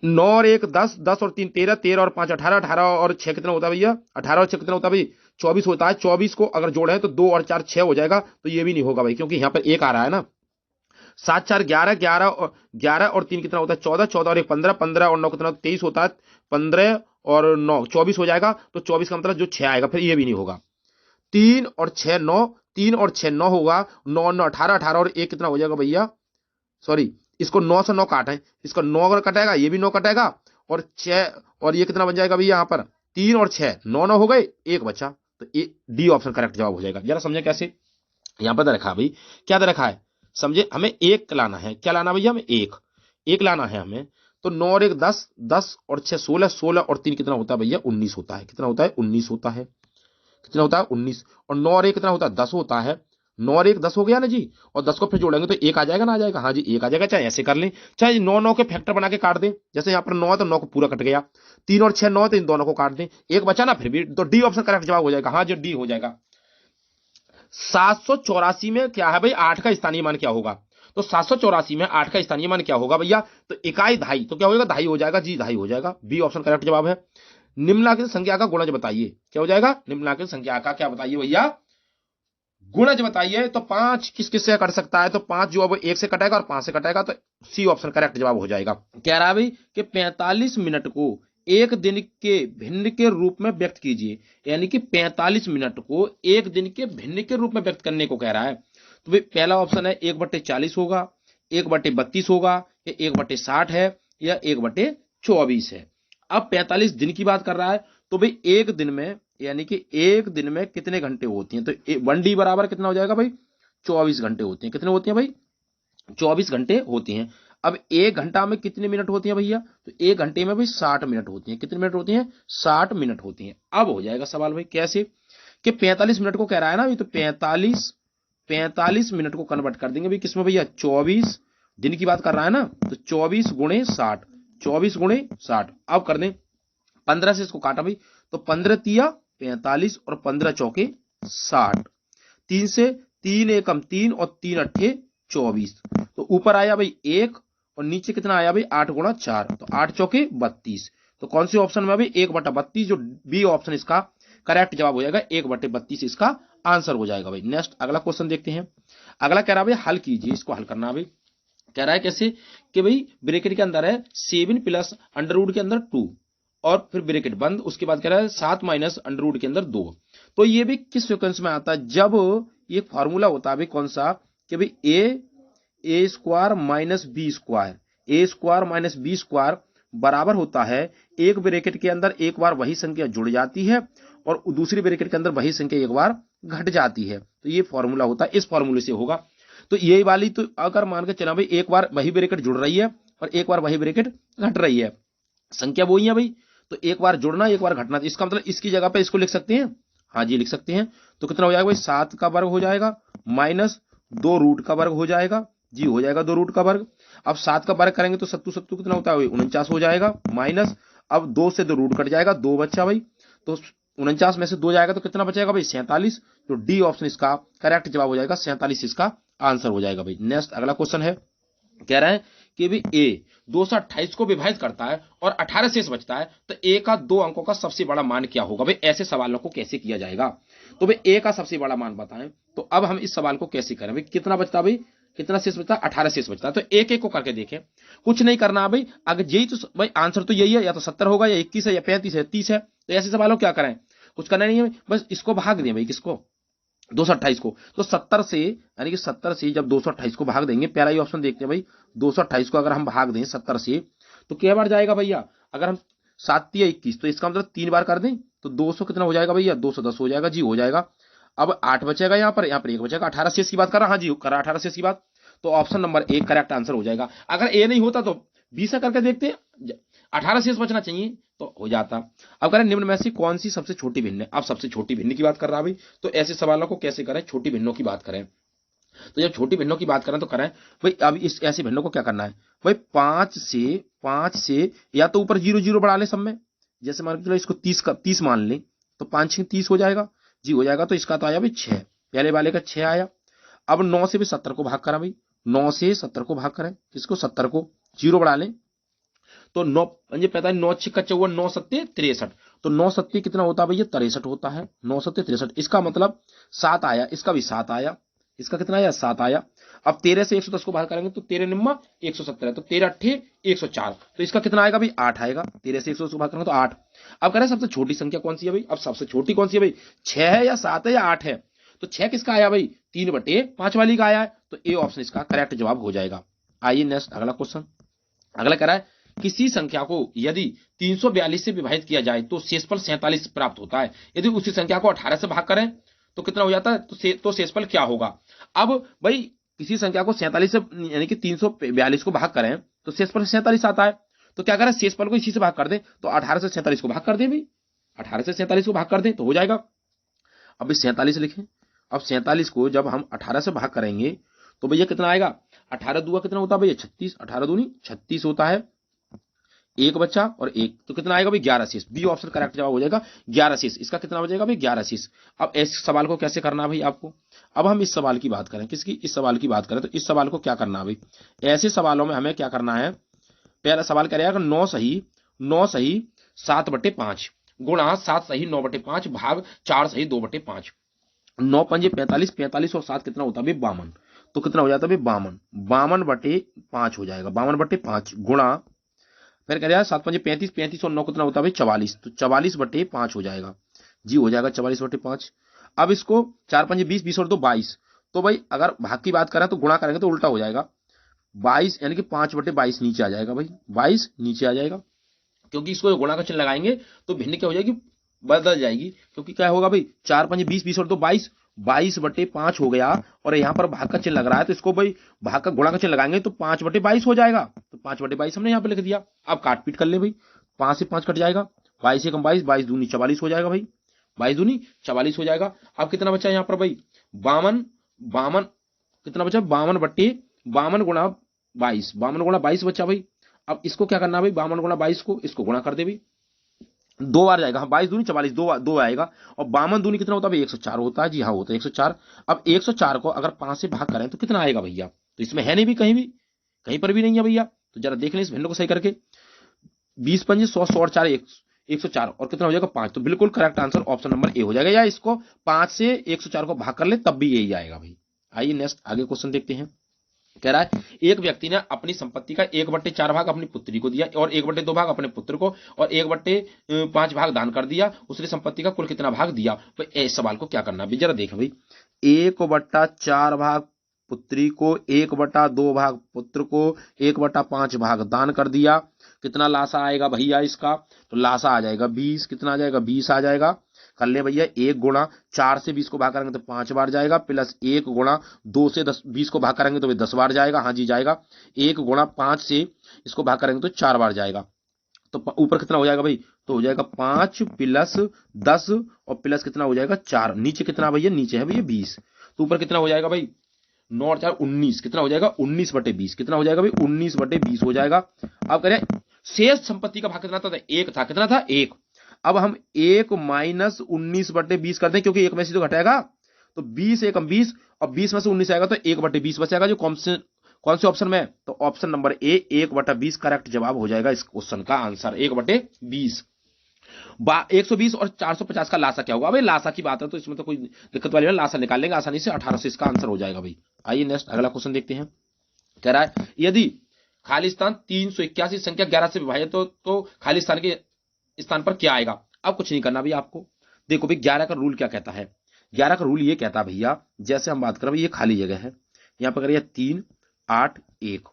9 और 1 10, 10 और 3 13, 13 और 5 18, 18 और 6 कितना होता है भैया, 18 और 6 कितना होता है भाई, 24 होता है। 24 को अगर जोड़े तो 2 और 4 6 हो जाएगा, तो ये भी नहीं होगा भाई, क्योंकि यहाँ पर 1 आ रहा है ना। 7 4 11, 11 और 3 कितना होता है 14, 14 और 1 15, 15 और 9 कितना 23 होता है, 15 और 9 24 हो जाएगा, तो 24 का मतलब जो 6 आएगा, फिर ये भी नहीं होगा। 3 और 6 9, 3 और 6 9 होगा, 9 9 18, 18 और 1 कितना हो जाएगा भैया, सॉरी इसको 9 से 9 काटें, इसका 9 अगर कटेगा ये भी 9 कटेगा, और 6 और ये कितना बन जाएगा भैया, यहाँ पर 3 और 6 9 9 हो गए, 1 बचा, तो डी ऑप्शन करेक्ट जवाब हो जाएगा। जरा समझे कैसे, यहाँ पर रखा भाई, क्या दे रखा है, समझे, हमें 1 लाना है, क्या लाना भैया, हमें 1 लाना है हमें। तो 9 और 1 10, 10 और 6 16, 16 और 3 कितना होता है भैया 19 होता है, कितना होता है 19 होता है, कितना होता है 19, और 9 और 1 कितना होता है 10 होता है, 9 और 1 10 हो गया ना जी, और 10 को फिर जोड़ेंगे तो 1 आ जाएगा ना, आ जाएगा, हाँ जी 1 आ जाएगा। चाहे ऐसे कर लें, चाहे 9 9 के फैक्टर बना के काट दें, जैसे यहाँ पर 9 है तो 9 को पूरा कट गया, 3 और 6 9 तो इन दोनों को काट दें, 1 बचा ना, फिर भी तो डी ऑप्शन करेक्ट जवाब हो जाएगा, हाँ जी डी हो जाएगा। 784 में क्या है भाई, 8 का स्थानीय मान क्या होगा, तो 784 में 8 का स्थानीय मान क्या होगा भैया, तो इकाई धाई, तो क्या होगा धाई हो जाएगा जी, धाई हो जाएगा, बी ऑप्शन करेक्ट जवाब है। निम्नलिखित संख्या का गुणज बताइए, क्या हो जाएगा, निम्नलिखित संख्या का क्या बताइए भैया, गुणज बताइए। तो 5 किस किस से कट सकता है, तो 5 जो अब 1 से कटेगा और 5 से कटेगा, तो सी ऑप्शन करेक्ट जवाब हो जाएगा। कह रहा है भाई कि 45 मिनट को एक दिन के भिन्न के रूप में व्यक्त कीजिए, यानी कि 45 मिनट को एक दिन के भिन्न के रूप में व्यक्त करने को कह रहा है। तो भाई पहला ऑप्शन है 1/40 होगा, 1/32 होगा, या 1/60 है, या 1/24 है। अब 45 दिन की बात कर रहा है, तो भाई एक दिन में, यानी कि एक दिन में कितने घंटे होती हैं, तो 1D बराबर कितना हो जाएगा भाई, 24 घंटे होती हैं। कितने होती हैं भाई, 24 घंटे होती हैं। अब एक घंटा में कितने मिनट होती हैं भैया, तो एक घंटे में भाई 60 मिनट होती हैं। कितने मिनट होती हैं, 60 मिनट होती हैं। अब हो जाएगा सवाल भाई कैसे, कि 45 मिनट को कह रहा है ना भाई, तो 45 मिनट को कन्वर्ट कर देंगे भाई किसमें भैया, 24 दिन की बात कर रहा है ना, तो 24 गुणे 60, 24 गुणे 60। अब कर दें 15 से इसको काटा भाई, तो 15 तिया 45 और 15 चौके 60, 3 से 3 एकम 3 और 3 अट्ठे 24, तो ऊपर आया भाई 1 और नीचे कितना आया भाई 8 गुणा 4, तो 8 चौके 32। तो कौन सी ऑप्शन में भाई 1/32, जो बी ऑप्शन इसका करेक्ट जवाब हो जाएगा, 1/32 इसका आंसर हो जाएगा भाई। नेक्स्ट अगला क्वेश्चन देखते हैं। अगला कह रहा है भाई हल कीजिए, इसको हल करना है भाई। कह रहा है कैसे, कि भाई ब्रैकेट के अंदर है 7 प्लस अंडर रूट के अंदर 2, और फिर ब्रैकेट बंद, उसके बाद कह रहा है 7 माइनस अंडर रूट के अंदर 2। तो ये भी किस फ्रीक्वेंसी में आता है, जब ये फॉर्मूला होता है भाई कौन सा, कि भाई ए स्क्वायर माइनस बी स्क्वायर, ए स्क्वायर माइनस बी स्क्वायर बराबर होता है एक ब्रैकेट के अंदर एक बार वही संख्या जुड़ जाती है और दूसरी ब्रैकेट के अंदर वही संख्या एक बार घट जाती है। तो ये फॉर्मूला होता है, इस फॉर्मूले से होगा। तो यही वाली, तो अगर मान के चला भाई एक बार वही ब्रैकेट जुड़ रही है और एक बार वही ब्रैकेट घट रही है, संख्या वही है भाई, तो एक बार जुड़ना एक बार घटना, इसका मतलब इसकी जगह पे इसको लिख सकते हैं, हाँ जी लिख सकते हैं। तो कितना हो जाएगा भाई 7 का वर्ग हो जाएगा माइनस 2 रूट का वर्ग हो जाएगा, जी हो जाएगा 2 रूट का वर्ग। अब 7 का वर्ग करेंगे तो 7 7 कितना होता है 49 हो जाएगा, माइनस अब 2 से 2 रूट कट जाएगा, 2 बच्चा भाई, तो 49 में से 2 जाएगा तो कितना बचेगा भाई 47। तो डी ऑप्शन इसका करेक्ट जवाब हो जाएगा, 47 इसका आंसर हो जाएगा भाई। नेक्स्ट अगला क्वेश्चन है, कह रहा है कि भी ए 228 को विभाजित करता है और 18 शेष बचता है, तो ए का 2 अंकों का सबसे बड़ा मान क्या होगा भाई, ऐसे सवालों को कैसे किया जाएगा। तो भाई ए का सबसे बड़ा मान बताएं, तो अब हम इस सवाल को कैसे करें भाई, कितना बचता भाई, कितना शेष बचता है 18 शेष बचता है। तो एक एक को करके देखें, कुछ नहीं करना भाई, अगर यही तो भाई आंसर तो यही है, या तो 70 होगा या 21 है या 35 है 30 है, तो ऐसे सवालों क्या करें, कुछ करना नहीं है, बस इसको भाग दें भाई, किसको 228 को। तो 70 से, यानी कि 70 से जब 228 को भाग देंगे, पहला ही ऑप्शन देखते हैं भाई, 228 को अगर हम भाग दें 70 से तो क्या बार जाएगा भैया, अगर हम 7 या 21, तो इसका मतलब 3 बार कर दें तो 200 कितना हो जाएगा भैया, 210 हो जाएगा, जी हो जाएगा। अब 8 बचेगा, यहाँ पर 1 बचेगा, 18 शेष की बात कर रहा, हाँ जी करा 18 शेष की बात, तो ऑप्शन नंबर 1 करेक्ट आंसर हो जाएगा। अगर ए नहीं होता तो 20 करके देखते, 18 शेष बचना चाहिए तो हो जाता। अब करें निम्न में से कौन सी सबसे छोटी भिन्न है, अब सबसे छोटी भिन्न की बात कर रहा भाई, तो ऐसे सवालों को कैसे करें, छोटी भिन्नों की बात करें। तो जब छोटी भिन्नों की बात करें तो करें भाई, अब इस ऐसे भिन्नों को क्या करना है भाई, 5 से या तो ऊपर 0 0 बढ़ा ले सब में, जैसे मान के चलो इसको 30 का 30 मान ले, तो 5 6 30 हो जाएगा, जी हो जाएगा। तो इसका तो आया भाई 6, पहले वाले का 6 आया। अब 9 से भी 70 को भाग करा भाई, 9 से 70 को भाग करें, किसको 70 को, 0 बढ़ा लें, तो 9 पंजे 45, 9 6 54, 9 7 63, तो 9 7 कितना होता है भैया 63 होता है, 9 7 63, इसका मतलब 7 आया, इसका भी 7 आया, इसका कितना आया 7 आया। अब 13 से 110 को बाहर करेंगे तो 13 निम्मा 170, तो 13 अट्ठे 104, तो इसका कितना आएगा भाई 8 आएगा, 13 से 110 को बाहर करेंगे तो 8। अब कह रहे हैं सबसे छोटी संख्या कौन सी है भाई, अब सबसे छोटी कौन सी है भाई, 6 है या 7 है या 8 है, तो 6 किसका आया भाई 3/5 वाली का आया है, तो ए ऑप्शन इसका करेक्ट जवाब हो जाएगा। आइए नेक्स्ट अगला क्वेश्चन। अगला कह रहा है किसी संख्या को यदि 342 से विभाजित किया जाए तो शेषफल 47 प्राप्त होता है, यदि उसी संख्या को 18 से भाग करें तो कितना हो जाता है, तो शेषफल क्या होगा। अब भाई किसी संख्या को 47 से, यानी कि 342 को भाग करें तो शेषफल 47 आता है, तो क्या करें शेषफल को इसी से भाग कर दें, तो 18 से 47 को भाग कर दें भाई, 18 से 47 को भाग कर दें तो हो जाएगा। अब 47 लिखें, अब 47 को जब हम 18 से भाग करेंगे तो भैया कितना आएगा, 18 दूगा कितना होता है भैया 36, 18 दूनी 36 होता है, एक बच्चा और एक, तो कितना आएगा भाई 11 शेष, बी ऑप्शन करेक्ट जवाब हो जाएगा 11 शेष, इसका कितना बचेगा भाई 11 शेष। अब इस सवाल को कैसे करना है भाई आपको, अब हम इस सवाल की बात करें, किसकी, इस सवाल की बात करें, तो इस सवाल को क्या करना है भाई, ऐसे सवालों में हमें क्या करना है, पहला सवाल करेगा 9 सही 7/5 गुणा 7 सही 9/5 भाग 4 सही 2/5, 9 पंजे 45, 45 और 7 कितना होता है भाई 52, तो कितना हो जाता है भाई 52/5 हो जाएगा, 52/5 गुणा, फिर कह रहा है 7 पंजे 35, 35 और 9 कितना होता है भाई 44, तो 44/5 हो जाएगा, जी हो जाएगा 44/5। अब इसको 4 पंजे 20, 20 और 2 22, तो भाई अगर भाग की बात करें तो गुणा करेंगे तो उल्टा हो जाएगा, 22 यानी कि 5/22 नीचे आ जाएगा भाई, 22 नीचे आ जाएगा, क्योंकि इसको गुणा का चिन्ह लगाएंगे तो भिन्न क्या हो जाएगी, बदल जाएगी, क्योंकि क्या होगा भाई 4×5 20, 20 और 2 22, 22/5 हो गया, और यहाँ पर भाग का चिन्ह लग रहा है तो इसको भाई भाग का गुणा का चिन्ह लगाएंगे तो 5/22 हो जाएगा, तो 5/22 हमने यहाँ पे लिख दिया। अब काट पीट कर ले भाई, 5 से 5 कट जाएगा, 22 एकम 22, 22 दूनी 44 हो जाएगा भाई, 22 दूनी 44 हो जाएगा। अब कितना बचा यहाँ पर भाई, 52, 52 कितना बचा, 52/52 गुणा 22 बचा भाई। अब इसको क्या करना भाई, 52 गुणा 22 को इसको गुणा कर दे भाई, 2 बार जाएगा, हाँ 22 दूनी 44, दो आएगा, और 52 दूनी कितना होता है भाई, 104 होता है, जी हाँ होता है 104। अब 104 को अगर 5 से भाग करें तो कितना आएगा भैया, तो इसमें है नहीं भी, कहीं पर भी नहीं है भैया, तो जरा देख लें इस भिन्न को सही करके, 20×5 100, 100 और 4 104, और कितना हो जाएगा 5, तो बिल्कुल करेक्ट आंसर ऑप्शन नंबर ए हो जाएगा, या इसको 5 से 104 को भाग कर ले तब भी यही आएगा भाई। आइए नेक्स्ट आगे क्वेश्चन देखते हैं। कह रहा है एक व्यक्ति ने अपनी संपत्ति का 1/4 भाग अपनी पुत्री को दिया, और 1/2 भाग अपने पुत्र को, और 1/5 भाग दान कर दिया, उसने संपत्ति का कुल कितना भाग दिया। तो इस सवाल को क्या करना है जरा देखें भाई, 1/4 भाग पुत्री को, 1/2 भाग पुत्र को, 1/5 भाग दान कर दिया, कितना लासा आएगा भैया इसका, तो लासा आ जाएगा 20, कितना आ जाएगा 20 आ जाएगा। कर ले भैया, 1 गुणा 4 से 20 को भाग करेंगे तो 5 बार जाएगा, प्लस 1 गुणा 2 से 20 को भाग करेंगे तो 10 बार जाएगा, हाँ जी जाएगा। 1 गुणा 5 से इसको भाग करेंगे तो 4 बार जाएगा, तो ऊपर कितना हो जाएगा भाई, तो हो जाएगा 5 प्लस 10 और प्लस कितना हो जाएगा 4, नीचे कितना भैया, नीचे है भैया 20, तो ऊपर कितना हो जाएगा भाई, 9 और 4 19, कितना हो जाएगा 19/20, कितना हो जाएगा भाई 19/20 हो जाएगा। अब करें शेष संपत्ति का भाग कितना था, एक था, कितना था 1। अब हम 1 माइनस 19/20 कर दें, क्योंकि 1 में से तो घटाएगा, तो 20 एकम 20, और 20 में से 19 आएगा तो 1/20 बचेगा, जो कौन से ऑप्शन में, तो ऑप्शन नंबर ए 1/20 करेक्ट जवाब हो जाएगा इस क्वेश्चन का आंसर 1/20। 120 और 450 का लासा क्या होगा भाई, लासा की बात है तो इसमें तो कोई दिक्कत वाली नहीं, लासा निकाल लेंगे आसानी से, 18 से इसका आंसर हो जाएगा भाई। आइए नेक्स्ट अगला क्वेश्चन देखते हैं। कह रहा है यदि खाली स्थान 381 संख्या 11 से विभाजित तो खाली स्थान के स्थान पर क्या आएगा। अब कुछ नहीं करना भैया आपको, देखो भाई 11 का रूल क्या कहता है, 11 का रूल ये कहता है भैया, जैसे हम बात करें भाई ये खाली जगह है, यहां पर करिए 3 8 1,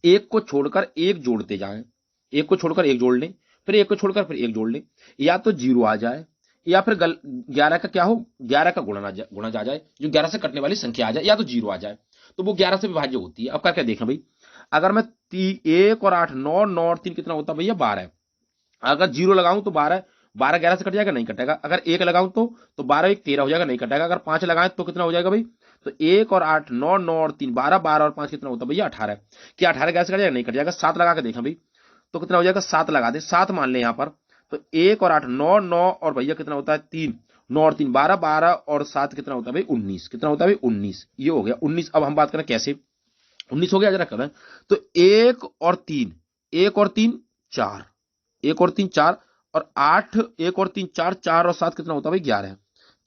एक को छोड़कर एक जोड़ते जाएं, एक को छोड़कर एक जोड़ लें, फिर एक को छोड़कर फिर एक जोड़ लें, या तो 0 आ जाए, या फिर 11 का क्या हो, 11 का गुणा जा जाए, जो 11 से कटने वाली संख्या आ जाए, या तो 0 आ जाए, तो वो 11 से विभाज्य होती है। अब क्या देखें भाई, अगर मैं 1 और 8 9 9 और 3 कितना होता है भैया 12, अगर 0 लगाऊं तो 12 11 से कट जाएगा, नहीं कटेगा। अगर 1 लगाऊं तो 12 1 13 हो जाएगा, नहीं कटेगा। अगर 5 लगाएं तो कितना हो जाएगा भाई, तो 1 और 8 9 9 और 3 12 12 और 5 कितना होता है भैया 18। क्या 18 11 से कट जाएगा, नहीं कट जाएगा। 7 लगा के देखा भाई तो कितना हो जाएगा, 7 लगा दे, 7 मान ले यहां पर, तो 1 और 8 9 9 और भैया कितना होता है 3 9 और 3 12 12 और 7 कितना होता है भाई 19, कितना होता है भाई 19, ये हो गया 19। अब हम बात करें कैसे 19 हो गया, जरा करें तो 1 और 3 4, 1 और 3 4 और 8 1 और 3 4 4 और 7 कितना होता है भाई 11,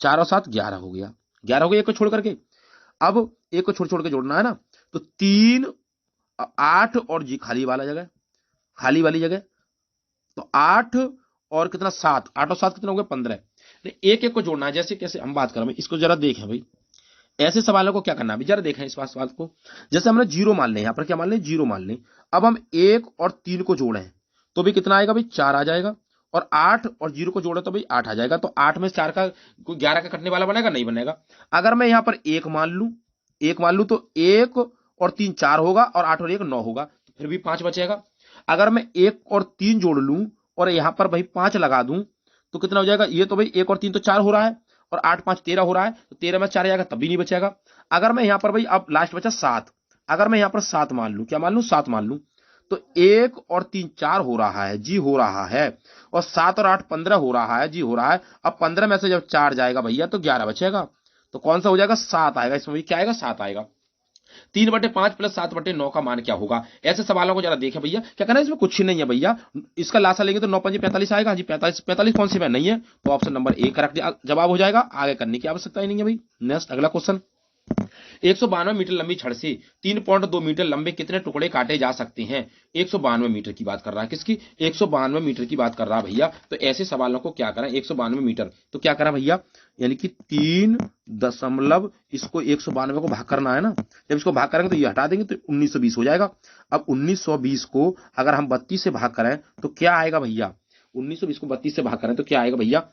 4 और 7 11 हो गया, 11 हो गया एक को छोड़ करके। अब एक को छोड़ छोड़ के जोड़ना है ना, तो 3 8 और जी खाली वाला जगह, खाली वाली जगह, तो 8 और कितना 7, 8 और 7 कितना हो गया 15। एक एक को जोड़ना है, जैसे कैसे हम बात करें इसको जरा देखें भाई, ऐसे सवालों को क्या करना है जरा देखें इस सवाल को। जैसे हमने 0 मान लें, यहां पर क्या मान लें 0 मान लें। अब हम 1 और 3 को जोड़े तो भी कितना आएगा भाई 4 आ जाएगा, और 8 और 0 को जोड़े तो भाई 8 आ जाएगा। तो 8 में 4 का कोई 11 का कटने वाला बनेगा, नहीं बनेगा। अगर मैं यहां पर 1 मान लूं तो 1 और 3 4 होगा, और 8 और 1 9 होगा, तो फिर भी 5 बचेगा। अगर मैं 1 और 3 जोड़ लूं और यहां पर भाई 5 लगा दूं तो कितना हो जाएगा, ये तो भाई 1 और 3 तो 4 हो रहा है, और 8 5 13 हो रहा है, तो 13 में 4 जाएगा तब भी नहीं बचेगा। अगर मैं यहां पर भाई अब लास्ट बचा 7, अगर मैं यहां पर 7 मान लूं, क्या मान लूं 7 मान लूं, तो 1 और 3 4 हो रहा है, जी हो रहा है, और 7 और 8 15 हो रहा है, जी हो रहा है। अब 15 में से जब 4 जाएगा भैया तो 11 बचेगा, तो कौन सा हो जाएगा 7 आएगा, इसमें भी क्या आएगा 7 आएगा। 3/5 प्लस 7/9 का मान क्या होगा। ऐसे सवालों को जरा देखें भैया, क्या करना है इसमें कुछ नहीं है भैया, इसका लासा लेंगे तो 9 5 45 आएगा, जी 45 कौन सी में नहीं है, तो ऑप्शन नंबर ए करेक्ट जवाब हो जाएगा। आगे करने की आवश्यकता ही नहीं है भाई। नेक्स्ट अगला क्वेश्चन, 192 मीटर लंबी छड़ से 3.2 मीटर लंबे कितने टुकड़े काटे जा सकते हैं? 192 मीटर की बात कर रहा है, किसकी? 192 मीटर की बात कर रहा है भैया। तो ऐसे सवालों को क्या करें, 192 मीटर तो क्या करा भैया, यानी कि 3 दशमलव इसको 192 को भाग करना है ना, जब इसको भाग करेंगे तो ये हटा देंगे तो 1920 हो जाएगा। अब 1920 को अगर हम 32 से भाग करें तो क्या आएगा भैया, 1920 को 32 से भाग करें तो क्या आएगा भैया,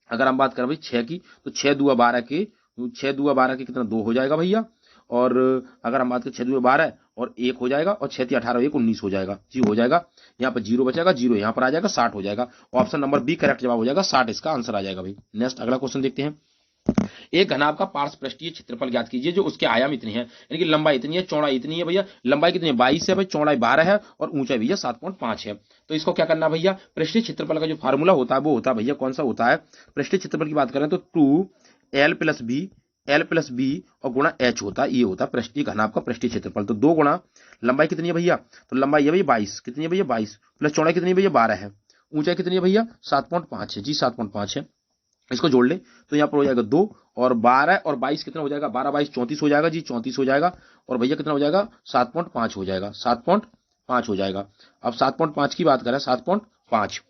अगर हम बात करें भाई 6 की तो 6 दूआ 12 के, 6 दूआ 12 के कितना 2 हो जाएगा भैया, और अगर हम बात करें 6 दूआ 12 और 1 हो जाएगा, और 6 × 18 1 19 हो जाएगा जी, हो जाएगा। यहाँ पर 0 बचेगा, 0 यहाँ पर आ जाएगा, 60 हो जाएगा। ऑप्शन नंबर बी करेक्ट जवाब हो जाएगा, 60 इसका आंसर आ जाएगा भाई। नेक्स्ट अगला क्वेश्चन देखते हैं। एक घनाभ का पार्श्वपृष्ठीय क्षेत्रफल ज्ञात कीजिए जो उसके आयाम इतने हैं, यानी कि लंबाई इतनी है, चौड़ाई इतनी है भैया, लंबाई कितनी है 22 है भाई, चौड़ाई 12 है और ऊंचाई भैया 7.5 है। तो इसको क्या करना भैया, पृष्ठीय क्षेत्रफल का जो फार्मूला होता है वो होता है भैया कौन सा होता है, पृष्ठीय क्षेत्रफल की बात करें तो 2l+b और गुणा h होता है, ये होता है पृष्ठीय घनाभ का पृष्ठीय क्षेत्रफल। तो 2 गुणा लंबाई कितनी है भैया, तो लंबाई है भैया 22, कितनी है भैया 22, प्लस चौड़ाई कितनी है भैया 12 है, ऊंचाई कितनी है भैया 7.5 है जी, 7.5 है। इसको जोड़ ले तो यहाँ पर हो जाएगा 2 और 12 और 22 कितना हो जाएगा, 12 22 34 हो जाएगा जी, 34 हो जाएगा। और भैया कितना हो जाएगा 7.5 हो जाएगा, 7.5 हो जाएगा। अब 7.5 की बात करें, 7.5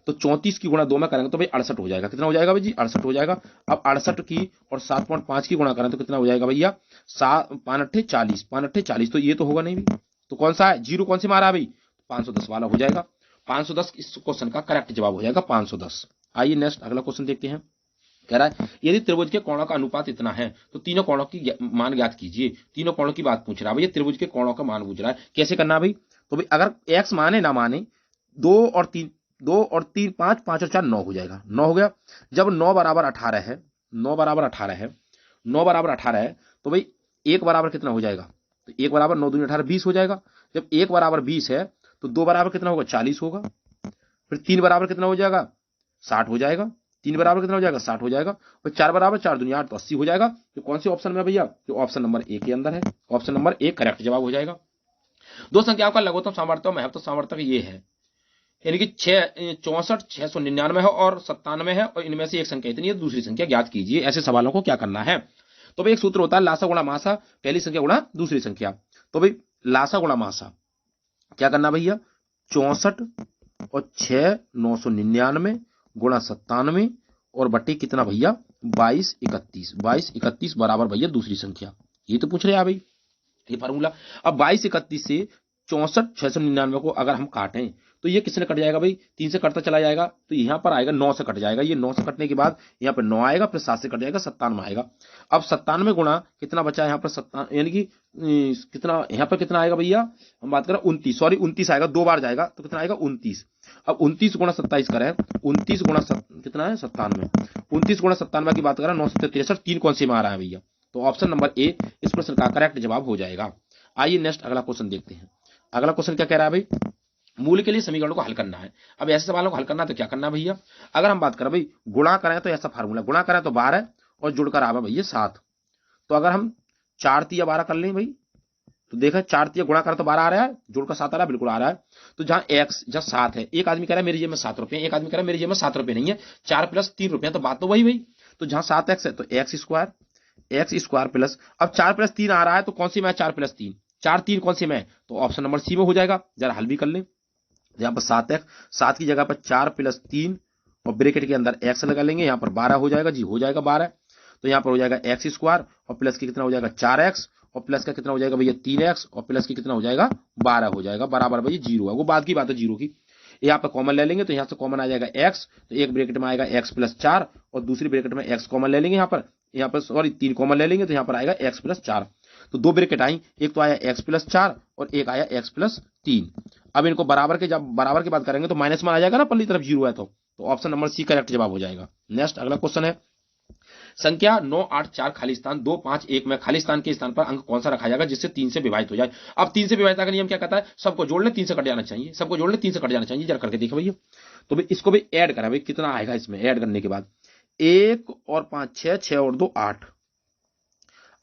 तो 34 की गुणा 2 में करेंगे तो भाई 68 हो जाएगा, कितना हो जाएगा भाई जी 68 हो जाएगा। अब 68 की और 7.5 की गुणा करें तो कितना हो जाएगा भैया, 5 8 40, 5 8 40, तो ये तो होगा नहीं भी, तो कौन सा है, जीरो कौन से मारा है भाई, 510 वाला हो जाएगा। 510 इस क्वेश्चन का करेक्ट जवाब हो जाएगा 510। आइए नेक्स्ट अगला क्वेश्चन देखते हैं। कह रहा है यदि त्रिभुज के कोणों का अनुपात इतना है तो तीनों कोणों की मान ज्ञात कीजिए। तीनों कोणों की बात पूछ रहा है भैया, त्रिभुज के कोणों का मान पूछ रहा है, कैसे करना भाई, तो भाई अगर x माने ना माने 2 और 3 5 5 और 4 9 हो जाएगा, 9 हो गया। जब 9 बराबर 18 है, 9 बराबर 18 है, 9 बराबर 18 है तो भाई 1 बराबर कितना हो जाएगा, तो 1 बराबर 9 दूनी 18 20 हो जाएगा। जब 1 बराबर 20 है तो 2 बराबर कितना होगा 40 होगा, फिर 3 बराबर कितना हो जाएगा 60 हो जाएगा, 3 बराबर कितना हो जाएगा 60 हो जाएगा, और 4 बराबर 4 दूनी 8 तो 80 हो जाएगा। तो कौन से ऑप्शन में भैया, जो ऑप्शन नंबर ए के अंदर है, ऑप्शन नंबर ए करेक्ट जवाब हो जाएगा। दो संख्याओं का लघुत्तम सामर्थ्य और महत्तम सामर्थ्य ये है, यानी कि 64 699 है और 97 है, और इनमें से एक संख्या इतनी है, दूसरी संख्या ज्ञात कीजिए। ऐसे सवालों को क्या करना है, तो भाई एक सूत्र होता है लासा गुणा मासा, पहली संख्या गुणा दूसरी संख्या। तो भाई लासा गुणा मासा क्या करना भैया, 64 और 6 999 गुणा 97 और बट्टे कितना भैया 22 31 बराबर भैया दूसरी संख्या, ये तो पूछ रहे हैं भाई ये फार्मूला। अब 22 31 से 64 699 को अगर हम काटें तो ये किसने कट जाएगा भाई, 3 से कटता चला जाएगा, तो यहां पर आएगा 9 से कट जाएगा, ये 9 से कटने के बाद यहाँ पर 9 आएगा, फिर 7 से कट जाएगा 97 आएगा। अब 97 गुणा कितना बचा यहाँ पर 97, यानी कि कितना यहाँ पर कितना आएगा भैया, हम बात करें 29, सॉरी 29 आएगा, 2 बार जाएगा तो कितना आएगा 29। अब 29 गुणा 27 करें, 29 गुणा कितना है 97, 29 गुणा 97 की बात करें 9 7 63, 3 कौन से में आ रहा है भैया, तो ऑप्शन नंबर ए इस प्रश्न का करेक्ट जवाब हो जाएगा। आइए नेक्स्ट अगला क्वेश्चन देखते हैं। अगला क्वेश्चन क्या कह रहा है भाई, मूल के लिए समीकरणों को हल करना है। अब ऐसे सवालों को हल करना है तो क्या करना है भैया, अगर हम बात करें भाई गुणा करें तो ऐसा फार्मूला, गुणा करें तो 12 और जुड़कर आवा भैया 7, तो अगर हम 4 3 12 कर लें भाई तो देखा 4 3 गुणा करें तो 12 आ रहा है, जुड़कर 7 आ रहा है, बिल्कुल आ रहा है। तो जहां x जहां 7 है, एक आदमी कह रहा है मेरी जेब में 7 रुपए, एक आदमी कह रहा है मेरी जेब में 7 रुपए नहीं है, 4 + 3 रुपए, तो बात तो वही भाई। तो जहां 7x है तो x स्क्वायर प्लस, अब 4 + 3 आ रहा है तो कौन सी में 4 + 3, 4 3 कौन सी में, तो ऑप्शन नंबर सी में हो जाएगा। जरा हल भी कर लें, यहाँ पर 7x, 7 की जगह पर 4 + 3 और ब्रैकेट के अंदर x लगा लेंगे, यहाँ पर 12 हो जाएगा जी, हो जाएगा 12। तो यहाँ पर हो जाएगा x स्क्वायर और प्लस की कितना हो जाएगा 4x और प्लस का कितना हो जाएगा भैया 3x और प्लस की कितना हो जाएगा 12 हो जाएगा, बराबर भैया 0 है, वो बाद की बात है 0 की। यहाँ पर कॉमन ले लेंगे तो यहाँ से कॉमन आ जाएगा x, तो एक ब्रैकेट में आएगा x + 4 और दूसरी ब्रैकेट में x कॉमन ले लेंगे, यहाँ पर सॉरी 3 कॉमन ले लेंगे तो यहाँ पर आएगा x + 4। तो 2 ब्रैकेट आई, एक तो आया x + 4 और एक आया x + 3। अब इनको बराबर के जब बराबर की बात करेंगे तो माइनस में आ जाएगा ना, पल्ली तरफ 0 है तो ऑप्शन नंबर सी करेक्ट जवाब हो जाएगा। नेक्स्ट अगला क्वेश्चन है, संख्या 9 8 4 खाली स्थान 2 5 1 में खाली स्थान के स्थान पर अंक कौन सा रखा जाएगा जिससे 3 से विभाजित हो जाए। अब 3 से विभाजित का नियम क्या कहता है, सबको जोड़ ले 3 से कट जाना चाहिए, सबको जोड़ ले 3 से कट जाना चाहिए, जरा करके देखो भैया। तो भाई इसको भी ऐड करा भाई, कितना आएगा इसमें ऐड करने के बाद, 1 और 5 6, 6 और 2 8,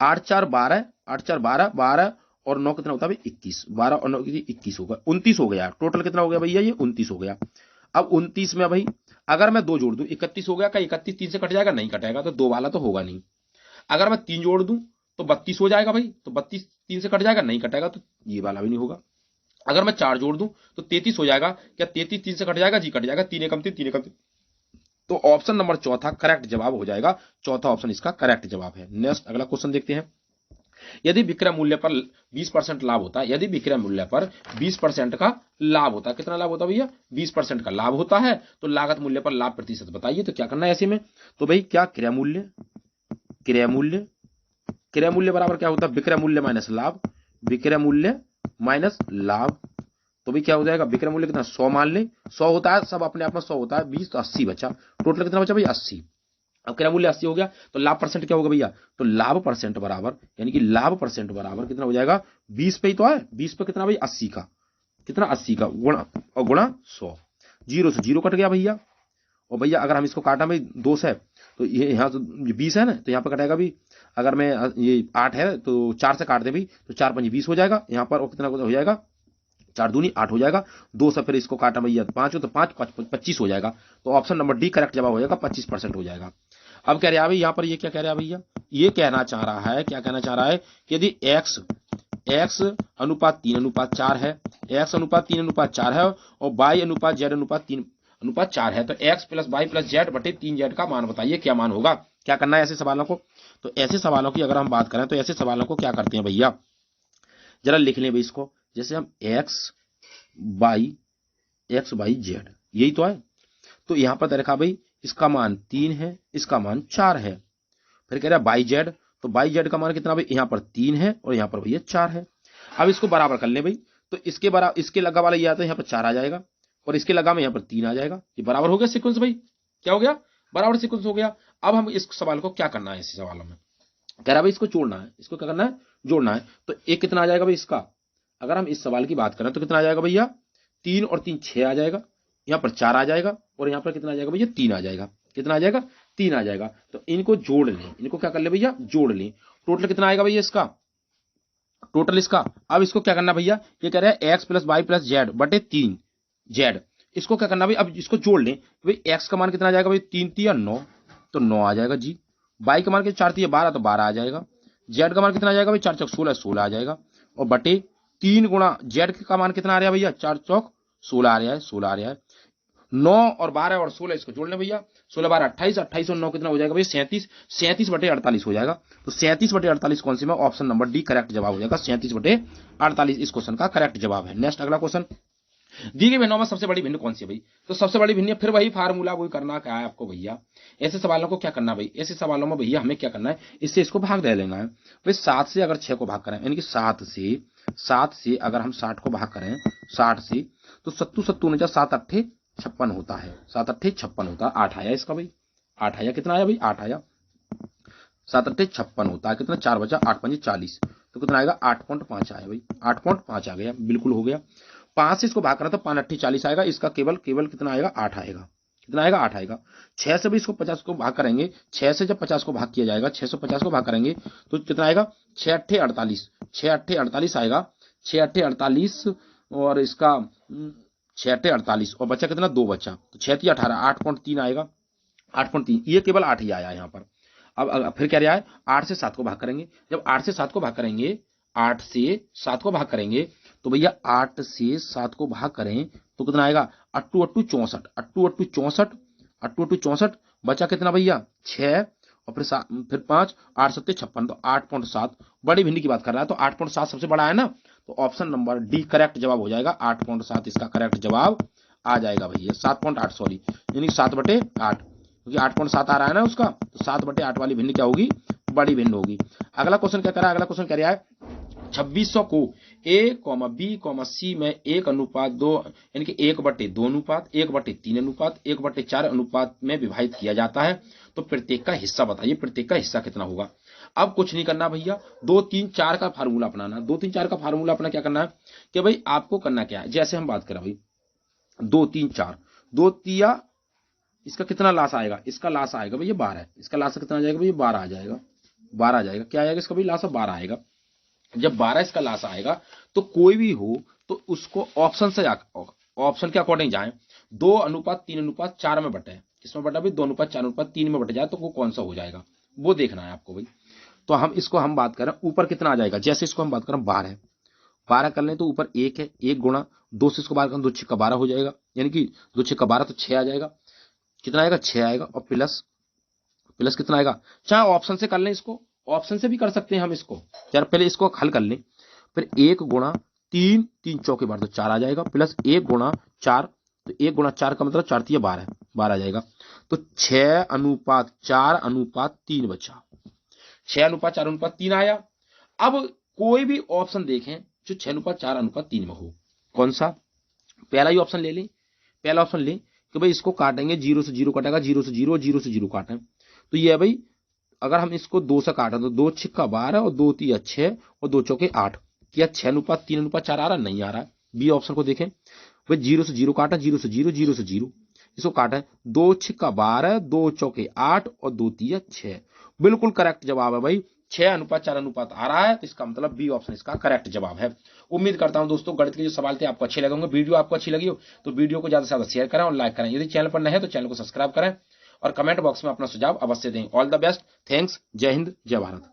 8 4 12, 8 4 12, 12 और 9 कितना होता है 21, 12 और 9 21 होगा, 29 हो गया। टोटल कितना हो गया भैया, ये 29 हो गया। अब 29 में भाई अगर मैं 2 जोड़ दूं 31 हो गया, क्या 31 3 से कट जाएगा, नहीं कटेगा, तो 2 वाला तो होगा नहीं। अगर मैं 3 जोड़ दूं तो 32 हो जाएगा भाई, तो 32 3 से कट जाएगा, नहीं कटेगा तो ये वाला भी नहीं होगा। अगर मैं 4 जोड़ दूं तो 33 हो जाएगा, क्या 33 3 से कट जाएगा जी, कट जाएगा, 3 एकम 3 3 एकम 3। तो ऑप्शन नंबर चौथा करेक्ट जवाब हो जाएगा, चौथा ऑप्शन इसका करेक्ट जवाब है। नेक्स्ट अगला क्वेश्चन देखते हैं। यदि विक्रय मूल्य पर 20% लाभ होता है, यदि विक्रय मूल्य पर 20% का लाभ होता है, कितना लाभ होता है भैया, 20% का लाभ होता है, तो लागत मूल्य पर लाभ प्रतिशत बताइए, तो क्या करना है ऐसे में, तो भाई क्या क्रय मूल्य, क्रय मूल्य, क्रय मूल्य बराबर क्या होता है, विक्रय मूल्य माइनस लाभ, विक्रय मूल्य माइनस लाभ। तो भाई क्या हो जाएगा, विक्रय मूल्य कितना 100 मान ले, 100 होता है, सब अपने आप में 100 होता है, 20 तो 80 बचा, टोटल कितना बचा भाई 80। अब क्रय मूल्य 80 हो गया, तो लाभ परसेंट क्या होगा भैया, तो लाभ परसेंट बराबर, यानी कि लाभ परसेंट बराबर कितना हो जाएगा, 20 पे ही तो है, 20 पे कितना भाई 80 का, कितना 80 का गुणा और गुणा 100, जीरो से जीरो कट गया भैया। और भैया अगर हम इसको काटा भाई 2 से, तो ये यहाँ तो 20 है ना, तो यहाँ पर कटेगा भी, अगर मैं ये 8 है तो 4 से काट दे भाई, तो 4 5 20 हो जाएगा यहाँ पर, और कितना हो जाएगा 4 दूनी 8 हो जाएगा, 2 से फिर इसको काटा भैया 5 हो, तो 5 25 हो जाएगा। तो ऑप्शन नंबर डी करेक्ट जवाब हो जाएगा, 25% हो जाएगा। अब कह रहे हैं भाई यहाँ पर, ये क्या कह रहा है भैया, ये कहना चाह रहा है, क्या कहना चाह रहा है कि यदि x अनुपात 3:4 है, x अनुपात 3:4 है, और y अनुपात z अनुपात 3:4 है, तो x plus Y plus Z बटे 3z का मान बताइए, क्या मान होगा। क्या करना है ऐसे सवालों को, तो ऐसे सवालों की अगर हम बात करें, तो ऐसे सवालों को क्या करते हैं भैया, जरा लिख लें भाई इसको, जैसे हम x बाई जेड, यही तो है, तो यहां पर देखा भाई इसका मान 3 है, इसका मान 4 है, फिर कह रहा है बाई जेड, तो बाई जेड का मान कितना भाई, यहां पर 3 है और यहां पर भैया 4 है। अब इसको बराबर कर ले भाई, तो इसके बराबर, इसके लगा वाला ये आता है, यहाँ पर 4 आ जाएगा, और इसके लगा में यहाँ पर 3 आ जाएगा, ये बराबर हो गया सीक्वेंस भाई, क्या हो गया, बराबर सीक्वेंस हो गया। अब हम इस सवाल को क्या करना है, इस सवालों में कह रहा भाई इसको जोड़ना है, इसको क्या करना है, जोड़ना है, तो एक कितना आ जाएगा भाई इसका, अगर हम इस सवाल की बात करें तो कितना आ जाएगा भैया, 3 और 3 6 आ जाएगा, यहाँ पर 4 आ जाएगा, और यहाँ पर कितना आ जाएगा भैया 3 आ जाएगा, कितना आ जाएगा 3 आ जाएगा। तो इनको जोड़ लें, इनको क्या कर ले भैया, जोड़ लें, टोटल कितना आएगा भैया इसका, टोटल इसका। अब इसको क्या करना भैया, ये कह रहा है X plus Y plus Z बटे 3 जेड, इसको क्या करना भाई, अब इसको जोड़ लें भाई, एक्स का मान कितना आ जाएगा भाई, 3 3 9, तो 9 आ जाएगा जी, वाई का मान के 4 3 12, तो 12 आ जाएगा, जेड का मान कितना आ जाएगा भाई, 4 चौक 16, 16 आ जाएगा, और बटे 3 गुणा जेड का मान कितना आ रहा है भैया, 4 चौक 16 आ रहा है, 16 आ रहा है, 9 और 12 और 16 इसको जोड़ लें भैया, 16 12 28, 28 और 9 कितना हो जाएगा भैया 37, 37 बटे 48 हो जाएगा। तो 37 बटे 48 कौन सी में, ऑप्शन नंबर डी करेक्ट जवाब हो जाएगा, 37 बटे 48 इस क्वेश्चन का करेक्ट जवाब है। नेक्स्ट अगला क्वेश्चन, दी गई भिन्नों में सबसे बड़ी भिन्न कौन सी है भाई, तो सबसे बड़ी भिन्न फिर वही फार्मूला, वही करना क्या है आपको भैया, ऐसे सवालों को क्या करना भाई, ऐसे सवालों में भैया हमें क्या करना है, इससे इसको भाग दे लेना है भाई, 7 से अगर 6 को भाग करें, यानी कि 7 से अगर हम 60 को भाग करें 60 से, तो 7 7 7 8 56 होता है, 7 8 56 होता है, 8 आया इसका भाई, 8 आया, कितना आया भाई 8 आया, 7 8 56 होता है, कितना 4 बचा, 8 5 40, तो कितना आएगा 8.5 आया भाई, 8.5 आ गया, बिल्कुल हो गया। 5 से इसको भाग करा तो 5 8 40 आएगा, इसका केवल कितना आएगा 8 आएगा, कितना आएगा 8 आएगा। 6 से भी इसको 50 को भाग करेंगे, 6 से जब 50 को भाग किया जाएगा, 650 को भाग करेंगे तो कितना आएगा 6 8 48, 6 8 48 आएगा, 6 8 48, और इसका 6 8 48, और बचा कितना 2 बचा, तो 6 3 18, 8.3 आएगा, 8.3, ये केवल 8 ही आया यहाँ पर। अब फिर क्या रहा है, 8 से 7 को भाग करेंगे, जब 8 से 7 को भाग करेंगे, 8 से 7 को भाग करेंगे, तो भैया 8 से 7 को भाग करें तो कितना आएगा, 8 8 64, 8 8 64, 8 8 64, बचा कितना भैया 6, और फिर 5, 8 7 56, तो 8.7, बड़ी भिंडी की बात कर रहा है, तो 8.7 सबसे बड़ा है ना, तो ऑप्शन नंबर डी करेक्ट जवाब हो जाएगा, 8.7 इसका करेक्ट जवाब आ जाएगा भैया, 7.8 सॉरी, यानी 7 बटे 8, क्योंकि 8.7 आ रहा है ना उसका, तो 7 बटे 8 वाली भिंडी क्या होगी, बड़ी भिंड होगी। अगला क्वेश्चन क्या कर रहा है, अगला क्वेश्चन कह रहा है 2600 को a, b, c में 1:2, यानी कि 1/2 अनुपात, 1/3 अनुपात, 1/4 अनुपात में विभाजित किया जाता है, तो प्रत्येक का हिस्सा बताइए, प्रत्येक का हिस्सा कितना होगा। अब कुछ नहीं करना भैया, 2 3 4 का फार्मूला अपनाना, 2 3 4 का फार्मूला अपना क्या करना है कि भाई आपको करना क्या है, जैसे हम बात करें भाई 2 3 4, 2 तिया इसका कितना लास आएगा, इसका लास आएगा भैया 12, इसका लास कितना आ जाएगा भैया 12 आ जाएगा, 12 आ जाएगा, क्या आएगा इसका भाई लास 12 आएगा। जब 12 इसका लास आएगा तो कोई भी हो तो उसको ऑप्शन से ऑप्शन के अकॉर्डिंग जाए, 2:3:4 में बटे, किसमें बटा भाई 2:4:3 में बट जाए, तो वो कौन सा हो जाएगा वो देखना है आपको भाई। तो हम इसको हम बात करें ऊपर कितना आ जाएगा, जैसे इसको हम बात करें 12 है, 12 कर लें तो ऊपर 1 है, 1 गुणा 2 से इसको बाहर करें 2 6 12 हो जाएगा, यानी कि 2 6 12 तो 6 आ जाएगा, कितना आएगा 6 आएगा, और प्लस प्लस कितना आएगा, चाहे ऑप्शन से कर लें, इसको ऑप्शन से भी कर सकते हैं हम इसको, यार पहले इसको हल कर लें, फिर 1 गुणा 3, 3 चौके 12 तो 4 आ जाएगा, प्लस 1 गुणा 4, तो 1 गुणा 4 का मतलब 4 3 12 है, 12 आ जाएगा, तो 6:4:3 बचा, 6:4:3 आया। अब कोई भी ऑप्शन देखें जो 6:4:3 में हो, कौन सा, पहला ही ऑप्शन ले लें, पहला ऑप्शन लें कि भाई इसको काटेंगे, 0 से 0 कटेगा, 0 से 0, 0 से 0 काटें, तो ये है भाई, अगर हम इसको 2 से काटें तो 2 6 12 और 2 3 6 और 2 चौके 8, क्या 6:3:4 आ रहा, नहीं आ रहा। बी ऑप्शन को देखें भाई, 0 से 0 काटा, 0 से 0, 0 से 0, इसको काटें, 2 6 12, 2 चौके 8 और 2 3 6, बिल्कुल करेक्ट जवाब है भाई, 6:4 आ रहा है, तो इसका मतलब बी ऑप्शन इसका करेक्ट जवाब है। उम्मीद करता हूं दोस्तों गणित के जो सवाल थे आपको अच्छे लगे होंगे, वीडियो आपको अच्छी लगी हो तो वीडियो को ज्यादा से ज्यादा शेयर करें और लाइक करें, यदि चैनल पर नए हैं तो चैनल को सब्सक्राइब करें और कमेंट बॉक्स में अपना सुझाव अवश्य दें। ऑल द बेस्ट, थैंक्स, जय हिंद, जय भारत।